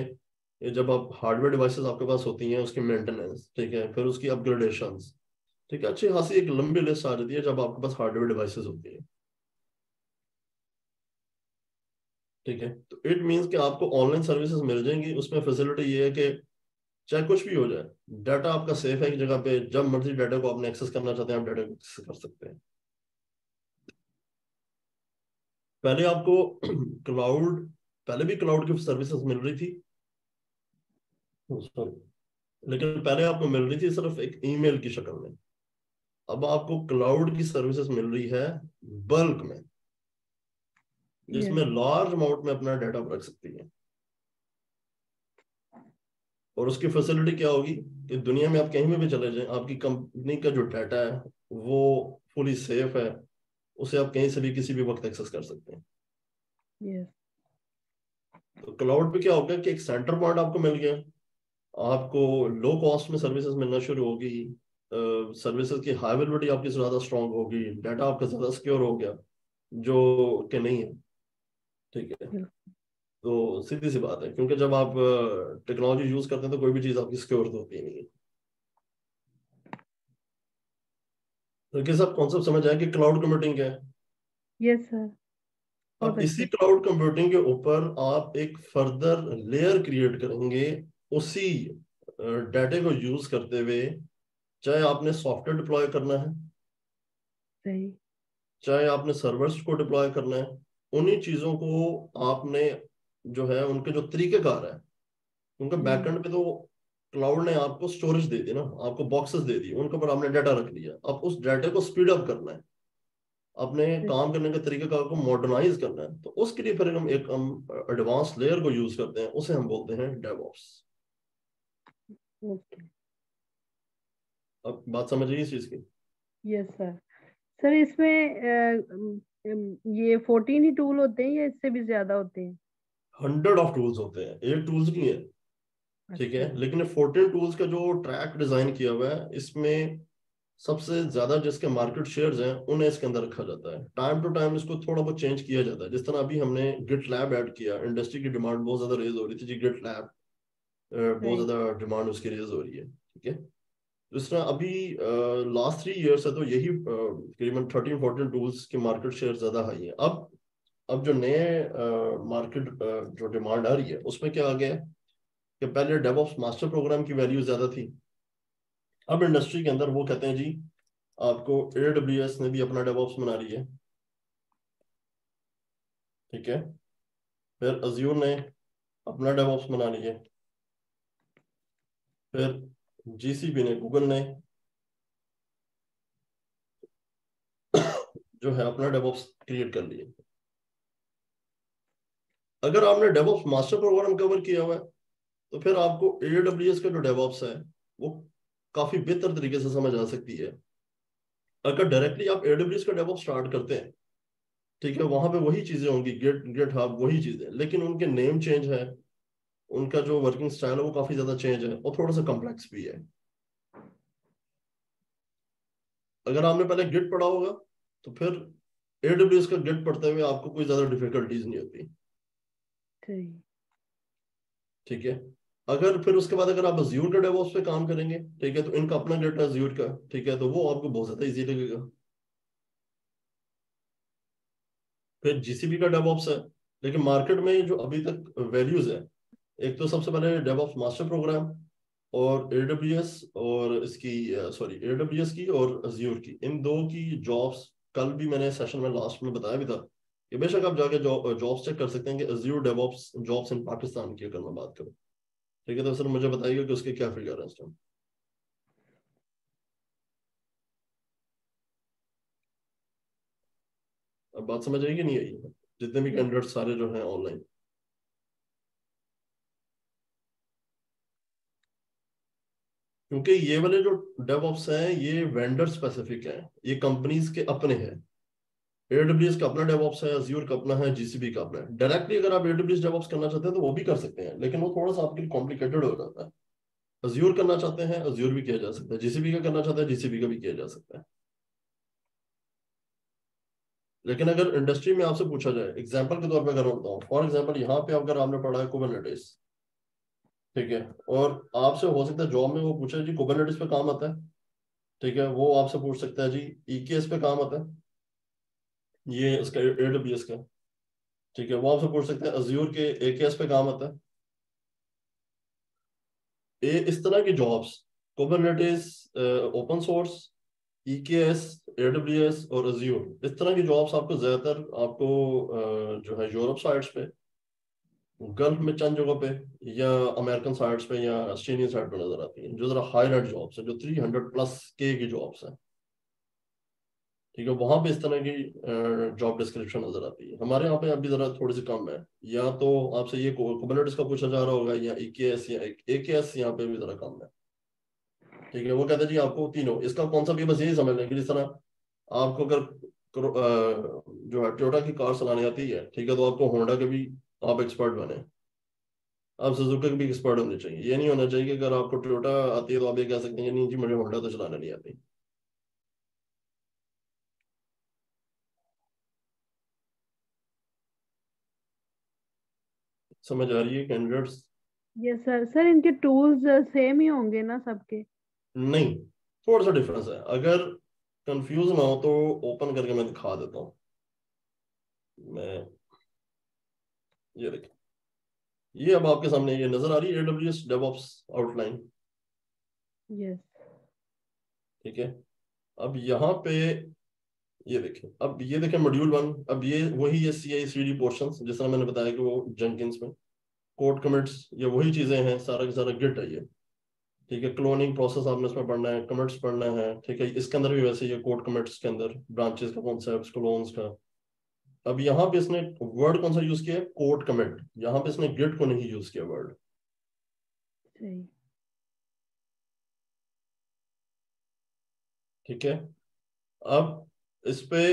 ये जब आप हार्डवेयर डिवाइसेस आपके पास होती हैं उसकी मेंटेनेंस, ठीक है, फिर उसकी अपग्रेडेशन, ठीक है, अच्छी खासी एक लंबी लिस्ट आ जाती है जब आपके पास हार्डवेयर डिवाइसेस होती है, ठीक है। तो इट मीन्स कि आपको ऑनलाइन सर्विसेज मिल जाएंगी, उसमें फैसिलिटी ये है कि चाहे कुछ भी हो जाए, डाटा आपका सेफ है एक जगह पे, जब मर्जी डाटा को आपने एक्सेस करना चाहते हैं आप डाटा को एक्सेस कर सकते हैं। पहले आपको क्लाउड, पहले भी क्लाउड की सर्विसेज मिल रही थी, सॉरी, लेकिन पहले आपको मिल रही थी सिर्फ एक ईमेल की शक्ल में। अब आपको क्लाउड की सर्विसेज मिल रही है बल्क में, जिसमें लार्ज अमाउंट में अपना डाटा रख सकती है। और उसकी फैसिलिटी क्या होगी कि दुनिया में आप कहीं में भी चले जाएं, आपकी कंपनी का जो डाटा है वो फुली सेफ है, उसे आप कहीं से भी किसी भी वक्त एक्सेस कर सकते हैं। तो क्लाउड पे क्या होगा कि एक सेंटर पॉइंट आपको मिल गया, आपको लो कॉस्ट में सर्विसेज मिलना शुरू होगी, सर्विसेज की हाई अवेलेबिलिटी आपकी ज्यादा स्ट्रांग होगी, डाटा आपका ज्यादा सिक्योर हो गया जो कि नहीं है, ठीक है। तो सीधी सी बात है, क्योंकि जब आप टेक्नोलॉजी यूज करते हैं तो कोई भी चीज आपकी सिक्योर तो होती नहीं है। तो किस आप कॉन्सेप्ट समझ आए कि क्लाउड कंप्यूटिंग क्या है? Yes sir. अब इसी क्लाउड कंप्यूटिंग के ऊपर आप एक फर्दर लेयर क्रिएट करेंगे उसी डाटा को यूज करते हुए, चाहे आपने सॉफ्टवेयर डिप्लॉय करना है, सही, चाहे आपने सर्वर्स को डिप्लॉय करना है, उन्हीं चीजों को आपने जो है उनके जो तरीकेकार है उनका बैकएंड पे तो क्लाउड ने आपको स्टोरेज दे दी ना, आपको बॉक्सेस दे दी, उनके ऊपर आपने डाटा रख लिया। अब उस डाटा को स्पीड अप करना है, अपने काम करने के तरीकेकार को मॉडर्नाइज करना है, तो उसके लिए फिर हम एक एडवांस लेयर को यूज करते हैं, उसे हम बोलते हैं डेवऑप्स। ओके, अब बात समझ रही है इस चीज की? Yes sir. सर इसमें ये 14 ही टूल होते हैं या इससे भी ज्यादा होते हैं? 100 ऑफ टूल्स होते हैं, एक टूल्स नहीं है, ठीक है। लेकिन 14 टूल्स का जो ट्रैक डिजाइन किया हुआ है, इसमें सबसे ज्यादा जिसके मार्केट शेयर्स हैं उन्हें इसके अंदर रखा जाता है। टाइम टू टाइम इसको थोड़ा बहुत चेंज किया जाता है, जिस तरह अभी हमने गिट लैब ऐड किया, इंडस्ट्री की डिमांड बहुत ज्यादा रेज हो रही थी जी, गिट लैब बहुत ज्यादा डिमांड उसकी रेज हो रही है, ठीक है। जिस तरह अभी लास्ट 3 ईयर्स है तो यही तकरीबन 13-14 टूल्स की मार्केट शेयर ज्यादा हाई है। अब जो नए मार्केट जो डिमांड आ रही है उसमें क्या आ गया है कि पहले डेवऑप्स मास्टर प्रोग्राम की वैल्यू ज्यादा थी, अब इंडस्ट्री के अंदर वो कहते हैं जी आपको AWS ने भी अपना डेवऑप्स बना रही है, ठीक है, फिर अज्यूर ने अपना डेवऑप्स बना लिया, फिर GCP ने, गूगल ने जो है अपना डेवऑप्स क्रिएट कर लिया। अगर आपने डेवऑप्स मास्टर प्रोग्राम कवर किया हुआ है तो फिर आपको AWS का जो डेवऑप्स है वो काफी बेहतर तरीके से समझ आ सकती है। अगर डायरेक्टली आप AWS का डेवऑप्स स्टार्ट करते हैं, ठीक है, वहां पे वही चीजें होंगी, गिट हब वही चीजें, लेकिन उनके नेम चेंज है, उनका जो वर्किंग स्टाइल है वो काफी ज्यादा चेंज है और थोड़ा सा कॉम्प्लेक्स भी है। अगर आपने पहले गिट पढ़ा होगा तो फिर AWS का गिट पढ़ते हुए आपको कोई ज्यादा डिफिकल्टीज नहीं होती, ठीक है। अगर फिर उसके बाद अगर आप अज्यूर का डेवऑप्स पे काम करेंगे, ठीक है, तो इनका अपना गिट है अज्यूर का, ठीक है, तो वो आपको बहुत ज्यादा इजी लगेगा। फिर GCP का डेवऑप्स है, लेकिन मार्केट में जो अभी तक वैल्यूज है, एक तो सबसे पहले डेवऑप्स मास्टर प्रोग्राम और AWS और इसकी सॉरी AWS की और अज्यूर की, इन दो की जॉब्स कल भी मैंने सेशन में लास्ट में बताया भी था कि बेशक आप जाके जॉब्स चेक कर सकते हैं कि azure DevOps jobs in Pakistan की अगर मैं बात करूँ, ठीक है। तो सर मुझे बताइए कि उसके क्या फिगर है इस टाइम? अब बात समझ आएगी नहीं आई? जितने भी कैंडिडेट सारे जो हैं ऑनलाइन, क्योंकि ये वाले जो डेवऑप्स हैं ये वेंडर स्पेसिफिक हैं, ये कंपनीज के अपने हैं। AWS का अपना डेवऑप्स है, अज्यूर का अपना है, GCP का अपना है। डायरेक्टली अगर आप AWS डेवऑप्स करना चाहते हैं तो वो भी कर सकते हैं, लेकिन वो थोड़ा सा आपके लिए कॉम्प्लिकेटेड हो जाता है। अज्यूर करना चाहते हैं अज्यूर भी किया जा सकता है, जीसीपी का करना चाहते हैं जीसीपी का भी किया जा सकता है। लेकिन अगर इंडस्ट्री में आपसे पूछा जाए, एग्जांपल के तौर पे अगर मैं बताऊं, फॉर एग्जांपल यहाँ पे अगर आपने पढ़ा है कुबरनेटिस, ठीक है, और आपसे हो सकता है जॉब में वो पूछे जी कुबरनेटिस पे काम आता है, ठीक है, वो आपसे पूछ सकता है जी ईकेएस पे काम आता है, ये उसका एडब्ल्यूएस का, ठीक है, वो आपसे पूछ सकते हैं अज्यूर के एकेएस पे काम आता है। इस तरह की jobs Kubernetes, open source, EKS, AWS और अज्यूर, इस तरह की जॉब्स आपको ज्यादातर आपको जो है यूरोप साइड्स पे, गल्फ में चंद जगहों पे, या अमेरिकन साइड्स पे या ऑस्ट्रेलियन साइड पे नजर आती हैं, जो जरा हाई रेट जॉब्स है, जो 300+ K की जॉब्स हैं, ठीक है, वहां पे इस तरह की जॉब डिस्क्रिप्शन नजर आती है। हमारे यहाँ पे अभी जरा थोड़ी सी कम है, या तो आपसे ये कुबरनेटिस का पूछा जा रहा होगा, या EKS या AKS यहाँ पे भी जरा कम है, ठीक है। वो कहते हैं जी आपको तीनों, इसका कॉन्सेप्ट ये बस यही समझ लें कि जिस तरह आपको अगर जो है टोयोटा की कार चलानी आती है, ठीक है, तो आपको होंडा के भी आप एक्सपर्ट बने, आप सुजुकी के भी एक्सपर्ट होने चाहिए। ये नहीं होना चाहिए कि अगर आपको टोयोटा आती है तो आप ये कह सकते हैं नहीं जी मुझे होंडा तो चलाना नहीं आती। समझ आ रही है कैंडिडेट्स? Yes sir. सर इनके टूल्स सेम ही होंगे ना सबके? नहीं, थोड़ा सा डिफरेंस है। अगर कंफ्यूज ना हो तो ओपन करके मैं दिखा देता हूँ। मैं ये देखिए, ये अब आपके सामने ये नजर आ रही है AWS DevOps आउटलाइन, यस। ठीक है। अब यहाँ पे ये देखें, अब ये देखें मॉड्यूल 1, अब ये वही ये CI/CD पोर्शन, जिस तरह मैंने बताया कि वो जेनकिंस में कोड कमिट्स, ये वही चीजें हैं, सारा का सारा गिट है ये, ठीक है। क्लोनिंग प्रोसेस आपने इसमें पढ़ना है, कमिट्स पढ़ना है, ठीक है। इसके अंदर भी वैसे ये कोड कमिट्स के अंदर ब्रांचेस का कॉन्सेप्ट, क्लोन्स का। अब यहाँ पे इसने वर्ड कौन सा यूज किया है? Code commit. यहाँ पे इसने गिट को नहीं यूज किया वर्ड, सही। ठीक है। अब इस पे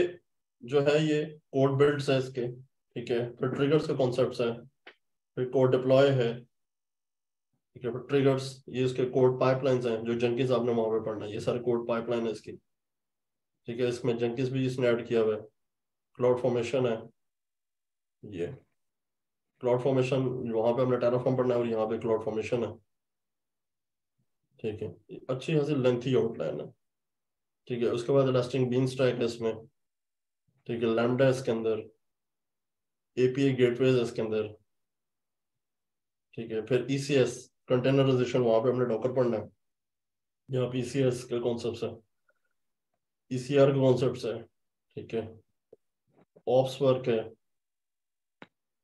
जो है ये कोड बिल्ड्स है इसके, ठीक है, फिर ट्रिगर्स का कॉन्सेप्ट है, फिर कोड डिप्लॉय है, ठीक है, फिर ट्रिगर्स, ये इसके कोड पाइपलाइंस हैं जो जेनकिंस आपने वहां पे पढ़ना है, ये सारे कोड पाइपलाइन है इसकी, ठीक है। इसमें जेनकिंस भी इसने ऐड किया हुआ है। क्लाउड फॉर्मेशन है, ये क्लाउड फॉर्मेशन वहां पे हमने टेराफॉर्म पढ़ना है और यहाँ पे क्लाउड फॉर्मेशन है, ठीक है। अच्छी खासी लेंथी आउटलाइन है, ठीक है। उसके बाद इलास्टिक बीन स्टैक है इसमें, ठीक है। लैम्डा है इसके अंदर, API गेटवेज है इसके अंदर, ठीक है। फिर ECS कंटेनराइजेशन, वहां पे हमने डॉकर पढ़ना है, यहाँ पे ECS का कॉन्सेप्ट है, ECR का कॉन्सेप्ट है, ठीक है। ऑप्स वर्क है,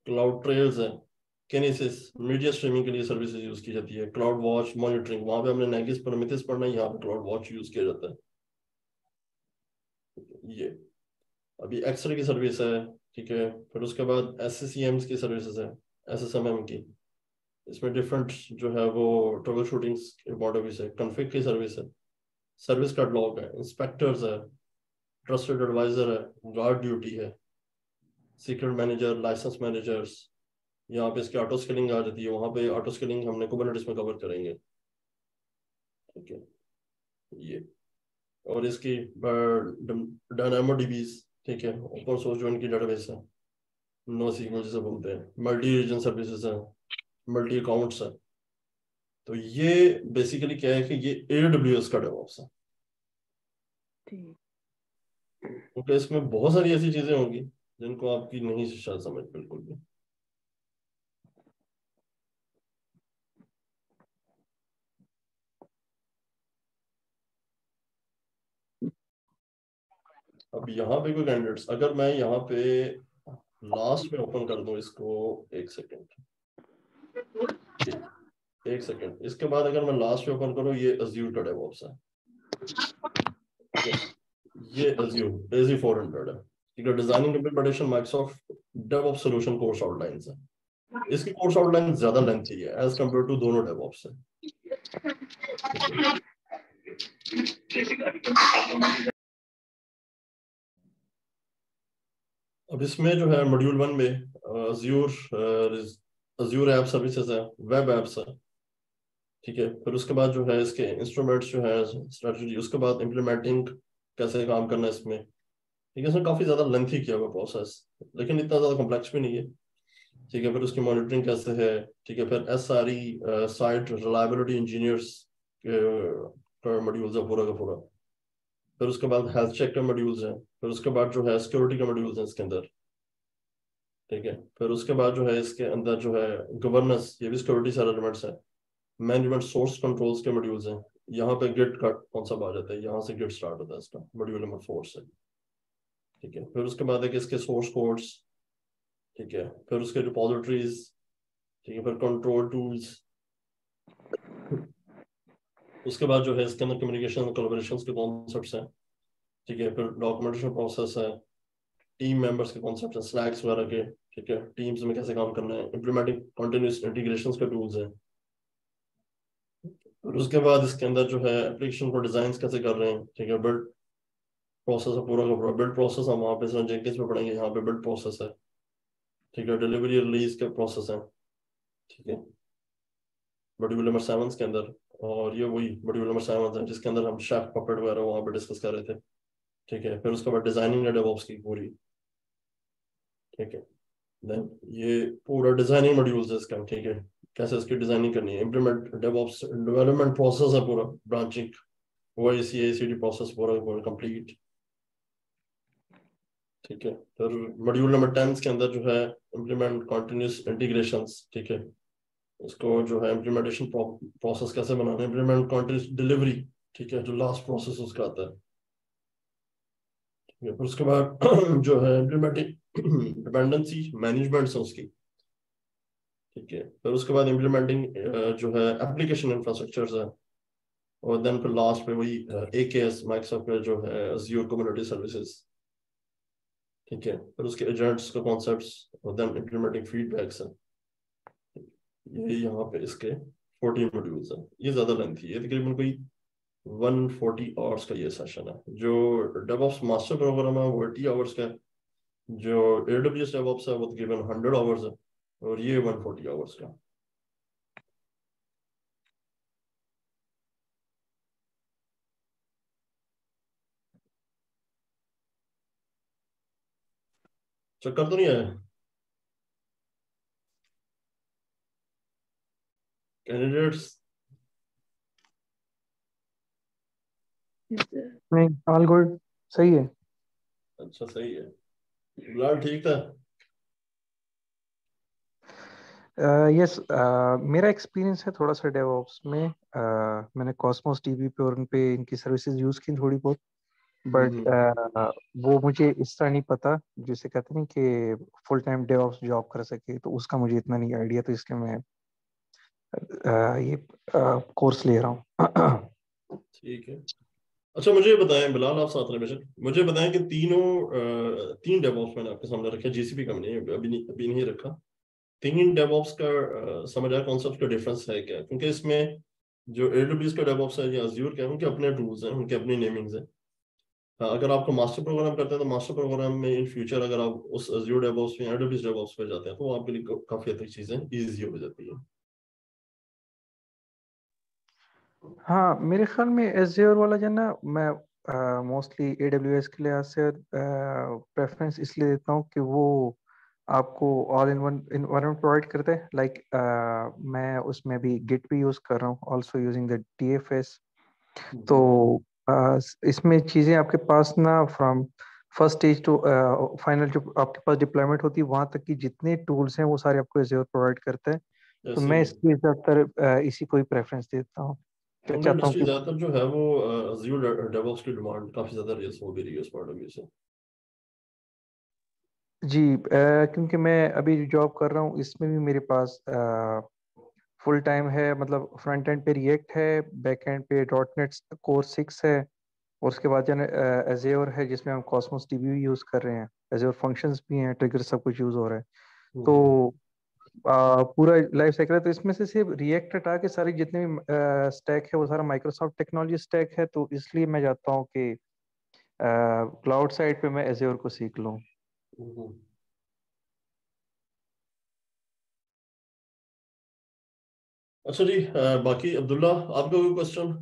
क्लाउड ट्रेल्स है, किनेसिस मीडिया स्ट्रीमिंग के लिए सर्विसेज यूज की जाती है, क्लाउड वॉच मॉनिटरिंग, वहां पे हमने नेगिस प्रोमेथियस पढ़ना है, यहाँ पे क्लाउड वॉच यूज किया जाता है, ये। अभी एक्सरे की सर्विस है, ठीक है। फिर उसके बाद SCCMs की सर्विसेज है, SSMM की, इसमें डिफरेंट जो है वो ट्रबल शूटिंग मॉडल है, कॉन्फ़िग की सर्विस है, सर्विस कैटलॉग है, इंस्पेक्टर्स है, ट्रस्टेड एडवाइजर है, गार्ड ड्यूटी है, सीक्रेट मैनेजर, लाइसेंस मैनेजर्स, यहाँ पे इसकी ऑटो स्केलिंग आ जाती है, वहाँ पे ऑटो स्केलिंग हमने कुबरनेटिस में कवर करेंगे, ठीक है, ये। और इसकी DynamoDBs, ठीक है, ओपन सोर्स जो इनकी डेटाबेस है, NoSQL जिसे बोलते हैं, मल्टी रीजन सर्विसेज है, मल्टी अकाउंट्स है। तो ये बेसिकली क्या है कि ये AWS का डेवऑप्स है, ठीक। क्योंकि इसमें बहुत सारी ऐसी चीजें होंगी जिनको आपकी नहीं शायद समझ बिल्कुल भी। अब यहाँ पे कोई कैंडिडेट्स, अगर मैं यहाँ पे लास्ट में ओपन कर दूं इसको, एक सेकेंड, एक सेकेंड, इसके बाद अगर मैं लास्ट में ओपन करूं, ये अज्यूर का डेवऑप्स है, ये अज्यूर AZ400 है, ठीक है। Designing implementation Microsoft DevOps solution course outlines है, इसकी कोर्स आउटलाइन ज्यादा लेंथी है एज कंपेयर टू दोनों डेवऑप्स है। अब इसमें जो है मॉड्यूल 1 में अज्यूर ऐप सर्विसेज है, वेब एप्स है, ठीक है। फिर उसके बाद जो है इसके इंस्ट्रूमेंट्स जो है, स्ट्रेटजी, उसके बाद इम्प्लीमेंटिंग कैसे काम करना है इसमें। ठीक है, इसमें काफी ज्यादा लेंथी किया हुआ प्रोसेस, लेकिन इतना ज्यादा कॉम्प्लेक्स भी नहीं है। ठीक है, फिर उसकी मॉनिटरिंग कैसे है। ठीक है, फिर SRE साइट रिलायबिलिटी इंजीनियर्स का मॉड्यूल्स है पूरा का पूरा। फिर उसके बाद हेल्थ चेक के मॉड्यूल्स हैं। फिर उसके बाद जो है सिक्योरिटी के मॉड्यूल्स हैं इसके अंदर। ठीक है, फिर उसके बाद जो है इसके अंदर जो है गवर्नेंस, ये भी सिक्योरिटी से एलिमेंट्स है। मैनेजमेंट सोर्स कंट्रोल्स के मॉड्यूल्स हैं। यहाँ पे गिट का कॉन्सेप्ट आ जाता है, यहाँ से गिट स्टार्ट होता है इसका, मॉड्यूल नंबर 4 से। ठीक है, फिर उसके बाद है कि इसके सोर्स कोड्स। ठीक है, फिर उसके रिपोजिटरीज। ठीक है, फिर कंट्रोल टूल्स। उसके बाद जो है इसके अंदर कम्युनिकेशन कोलैबोरेशन के कॉन्सेप्ट्स हैं। ठीक है, फिर डॉक्यूमेंटेशन प्रोसेस है, टीम मेंबर्स के कॉन्सेप्ट हैं, स्लैक्स वगैरह के। ठीक है, टीम्स में कैसे काम करना है, इम्प्लीमेंटिंग कंटिन्यूस इंटीग्रेशन के टूल्स हैं। और उसके बाद इसके अंदर जो है एप्लीकेशन को डिजाइन कैसे कर रहे हैं। ठीक है, बिल्ड प्रोसेस है पूरा का पूरा। बिल्ड प्रोसेस हम वहाँ पे जेंकिंस में पढ़ेंगे, यहाँ पे बिल्ड प्रोसेस है। ठीक है, डिलीवरी रिलीज के प्रोसेस है। ठीक है, मॉड्यूल नंबर 7 के अंदर। और ये वही मॉड्यूल नंबर 7 है जिसके अंदर हम शेफ पपेट वगैरह वहाँ पे डिस्कस कर रहे थे। ठीक है, फिर उसके बाद डिजाइनिंग है डेवऑप्स की पूरी। ठीक है, देन ये पूरा डिजाइनिंग मॉड्यूल्स है इसका। ठीक है, कैसे इसकी डिजाइनिंग करनी है, इम्प्लीमेंट डेवऑप्स डेवलपमेंट प्रोसेस है पूरा, ब्रांचिंग, OIC प्रोसेस पूरा पूरा कंप्लीट। ठीक है, फिर मॉड्यूल नंबर 10 के अंदर जो है इम्प्लीमेंट कंटिन्यूस इंटीग्रेशंस। ठीक है, इसको जो है इम्प्लीमेंटेशन प्रोसेस कैसे बनाना है, इम्प्लीमेंट कंटिन्यूस डिलीवरी। ठीक है, जो लास्ट प्रोसेस उसका आता है। ठीक है, फिर उसके बाद जो है इम्प्लीमेंटिंग डिपेंडेंसी मैनेजमेंट है उसकी। ठीक है, फिर उसके बाद इम्प्लीमेंटिंग जो है एप्लीकेशन इंफ्रास्ट्रक्चर है। और देन फिर लास्ट पे वही AKS माइक्रोसॉफ्ट का जो है Azure कम्युनिटी सर्विसेज। ठीक है, फिर उसके एजेंट्स का कॉन्सेप्ट्स और देन इम्प्लीमेंटिंग फीडबैक्स है। ये यहाँ पे इसके 14 मॉड्यूल्स हैं। ये ज्यादा लेंथी है, तकरीबन कोई 140 आवर्स का ये सेशन है। जो डेवऑप्स मास्टर प्रोग्राम है वो 80 आवर्स का है। जो AWS डेवऑप्स है वो तकरीबन 100 आवर्स है। और ये 140 आवर्स का। चक्कर तो नहीं आया कैंडिडेट्स? नहीं, ऑल गुड, सही है। अच्छा, सही है। बिलाल ठीक था? यस, मेरा एक्सपीरियंस है थोड़ा सा डेवऑप्स में। मैंने कॉस्मोस DB पे और उन पे इनकी सर्विसेज यूज की थोड़ी बहुत, बट वो मुझे इस तरह नहीं पता जैसे कहते हैं कि फुल टाइम डेवऑप्स जॉब कर सके, तो उसका मुझे इतना नहीं आइडिया, तो इसलिए मैं ये कोर्स ले रहा हूँ। ठीक है। अच्छा, मुझे ये बताएं बिलाल, आप साथ रहे बेशक, मुझे बताएं कि तीन डेवऑप्स मैंने आपके सामने रखे, GCP का नहीं, अभी नहीं रखा। तीन डेवऑप्स का समझ आया कॉन्सेप्ट का डिफरेंस है क्या? क्योंकि इसमें जो AWS का डेवऑप्स है या Azure का है, उनके अपने टूल्स हैं, उनके अपनी नेमिंग्स हैं। हाँ, अगर आपको मास्टर प्रोग्राम करते हैं तो मास्टर प्रोग्राम में इन फ्यूचर अगर आप उस Azure डेवऑप्स में AWS डेवऑप्स पे जाते हैं तो वो आपके लिए काफी हद तक चीजें ईजी हो जाती है। हाँ, मेरे ख्याल में एज़्योर वाला जो है ना, मैं मोस्टली AWS के लिहाज से प्रेफरेंस इसलिए देता हूँ कि वो आपको all in one environment provide करता है। लाइक मैं उसमें भी गिट भी यूज़ कर रहा हूँ, ऑल्सो यूजिंग द DFS। तो इसमें चीज़ें आपके पास ना from first stage to final जो आपके पास डिप्लॉयमेंट होती है वहाँ तक की जितने टूल्स हैं वो सारे आपको एज़्योर प्रोवाइड करता है। तो जैसे मैं इसलिए ज़्यादातर इसी को ही प्रेफरेंस देता हूँ। मैं क्योंकि चाहता हूँ इंडस्ट्री कि ज्यादातर जो है वो Azure डेवऑप्स की डिमांड काफी ज्यादा रेस हो भी रही है उस पॉइंट ऑफ व्यू से। जी, क्योंकि मैं अभी जॉब कर रहा हूँ इसमें भी मेरे पास फुल टाइम है, मतलब फ्रंट एंड पे रिएक्ट है, बैक एंड पे .NET कोर 6 है, और उसके बाद जो है एज़्योर है जिसमें हम कॉस्मोस DB भी यूज़ कर रहे हैं, एज़्योर फंक्शंस भी हैं, ट्रिगर सब कुछ यूज़ हो रहा है। तो पूरा लाइफ साइकिल है। तो इसमें से सिर्फ रिएक्ट हटा के सारी जितने भी स्टैक है वो सारा माइक्रोसॉफ्ट टेक्नोलॉजी स्टैक है, तो इसलिए मैं चाहता हूँ कि क्लाउड साइड पे मैं एज़्योर को सीख लूँ। अच्छा जी, बाकी अब्दुल्ला आपका कोई क्वेश्चन?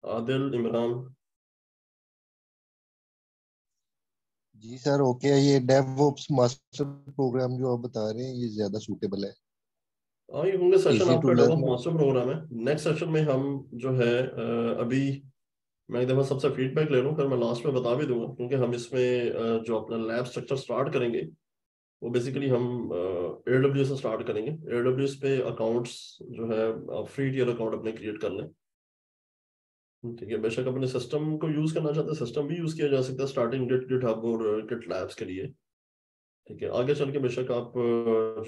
आदिल, इमरान? जी सर ओके है। ये डेवऑप्स मास्टर प्रोग्राम जो आप बता रहे हैं ये ज्यादा सूटेबल है, हाँ, ये होंगे सेशन इजी टू आपका डेवॉप्स लर्न। मास्टर प्रोग्राम है। नेक्स्ट सेशन में हम जो है अभी मैं एक दफ़ा सबसे फीडबैक ले लूँ, फिर मैं लास्ट में बता भी दूंगा, क्योंकि हम इसमें जो अपना लैब स्ट्रक्चर स्टार्ट करेंगे वो बेसिकली हम AWS से स्टार्ट करेंगे। AWS पे अकाउंट्स जो है आप फ्री टियर अकाउंट अपने क्रिएट कर लें, ठीक है। बेशक अपने सिस्टम को यूज करना चाहते हैं, सिस्टम भी यूज किया जा सकता है स्टार्टिंग गिट हब और गिट लैब्स के लिए, ठीक है। आगे चल के बेशक आप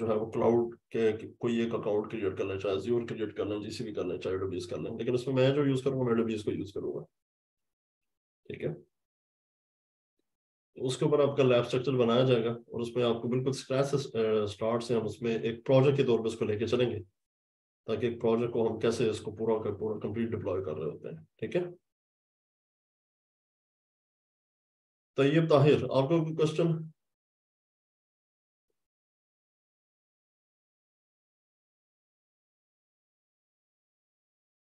जो है वो क्लाउड के कोई एक अकाउंट क्रिएट कर लें, चाहे Azure क्रिएट कर लें, GCP कर लें, चाहे AWS कर लें, लेकिन उसमें मैं जो यूज करूँगा मैं AWS को यूज करूंगा, ठीक है। उसके ऊपर आपका लैब स्ट्रक्चर बनाया जाएगा और उसमें आपको बिल्कुल स्क्रैच से स्टार्ट से हम उसमें एक प्रोजेक्ट के तौर पे उसको लेके चलेंगे, ताकि एक प्रोजेक्ट को हम कैसे इसको पूरा का पूरा कंप्लीट डिप्लॉय कर रहे होते हैं, ठीक है। तैयब ताहिर, आपका कोई क्वेश्चन?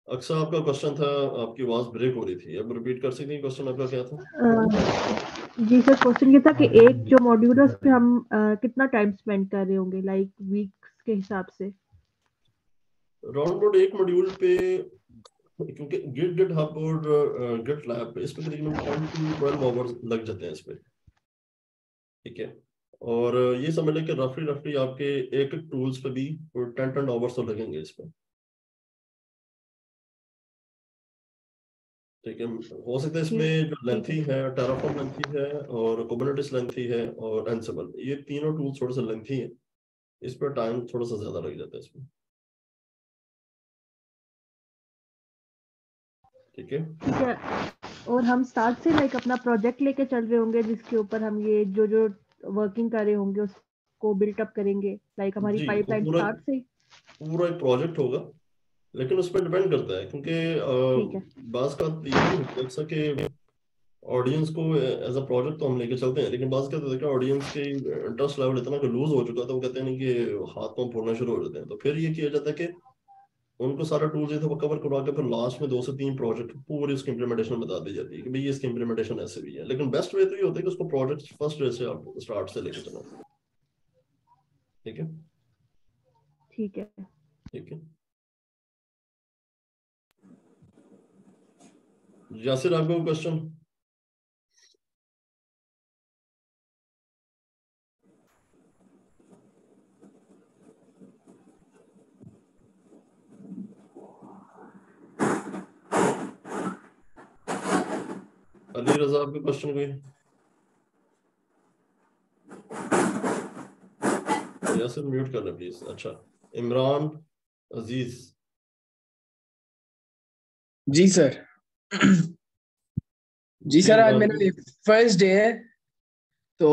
अक्सर आपका क्वेश्चन था, आपकी आवाज ब्रेक हो रही थी, अब रिपीट कर सकती हैं क्वेश्चन आपका क्या था? जी सर, क्वेश्चन ये था कि एक जो मॉड्यूल है उस पे हम कितना टाइम स्पेंड कर रहे होंगे, लाइक वीक्स के हिसाब से? राउंड अबाउट एक मॉड्यूल पे, क्योंकि गिट हब और गिट लैब पे इस पे तकरीबन 10 to 12 आवर्स लग जाते हैं इस पे, ठीक है। और ये समझ लें कि रफली रफली आपके एक एक टूल्स पे भी 10 आवर्स तो लगेंगे इस पे, ठीक है। हो सकता है इसमें जो लेंथी है, टेराफॉर्म लेंथी है और कुबरनेटिस लेंथी है और एंसिबल, ये तीनों टूल्स थोड़े से लेंथी है, इस पर टाइम थोड़ा सा ज्यादा लग जाता है इसमें, ठीक है। ठीक है। और हम स्टार्ट से लाइक अपना प्रोजेक्ट लेके चल रहे होंगे जिसके ऊपर हम ये जो जो वर्किंग कर रहे होंगे उसको बिल्ट अप करेंगे, लाइक हमारी जी, वो पाइपलाइन पूरा स्टार्ट से? पूरा एक प्रोजेक्ट होगा, लेकिन उस पर डिपेंड करता है, ठीक है। क्योंकि बात का ये भी होता है अक्सर कि ऑडियंस को एज अ प्रोजेक्ट तो हम लेके चलते हैं, लेकिन बात का तो देखा ऑडियंस के इंटरेस्ट लेवल इतना लूज हो चुका था, वो कहते हैं नहीं कि हाथ पांव फोड़ना शुरू हो जाते हैं, तो फिर ये किया जाता है कि उनको सारा टूल जो था वो कवर करवा के फिर लास्ट में 2 से 3 प्रोजेक्ट पूरी उसकी इंप्लीमेंटेशन बता दी जाती है कि भाई ये इसकी इंप्लीमेंटेशन ऐसे भी है, लेकिन बेस्ट वे तो ये होता है कि उसको प्रोजेक्ट फर्स्ट डे से आप स्टार्ट से लेके चलो, ठीक है। ठीक है। ठीक है, यासिर आपका क्वेश्चन? अली रजा आपका क्वेश्चन कोई? यासिर म्यूट कर लें प्लीज। अच्छा, इमरान अजीज? जी सर। जी सर, आज इमरान मेरा फर्स्ट डे है, तो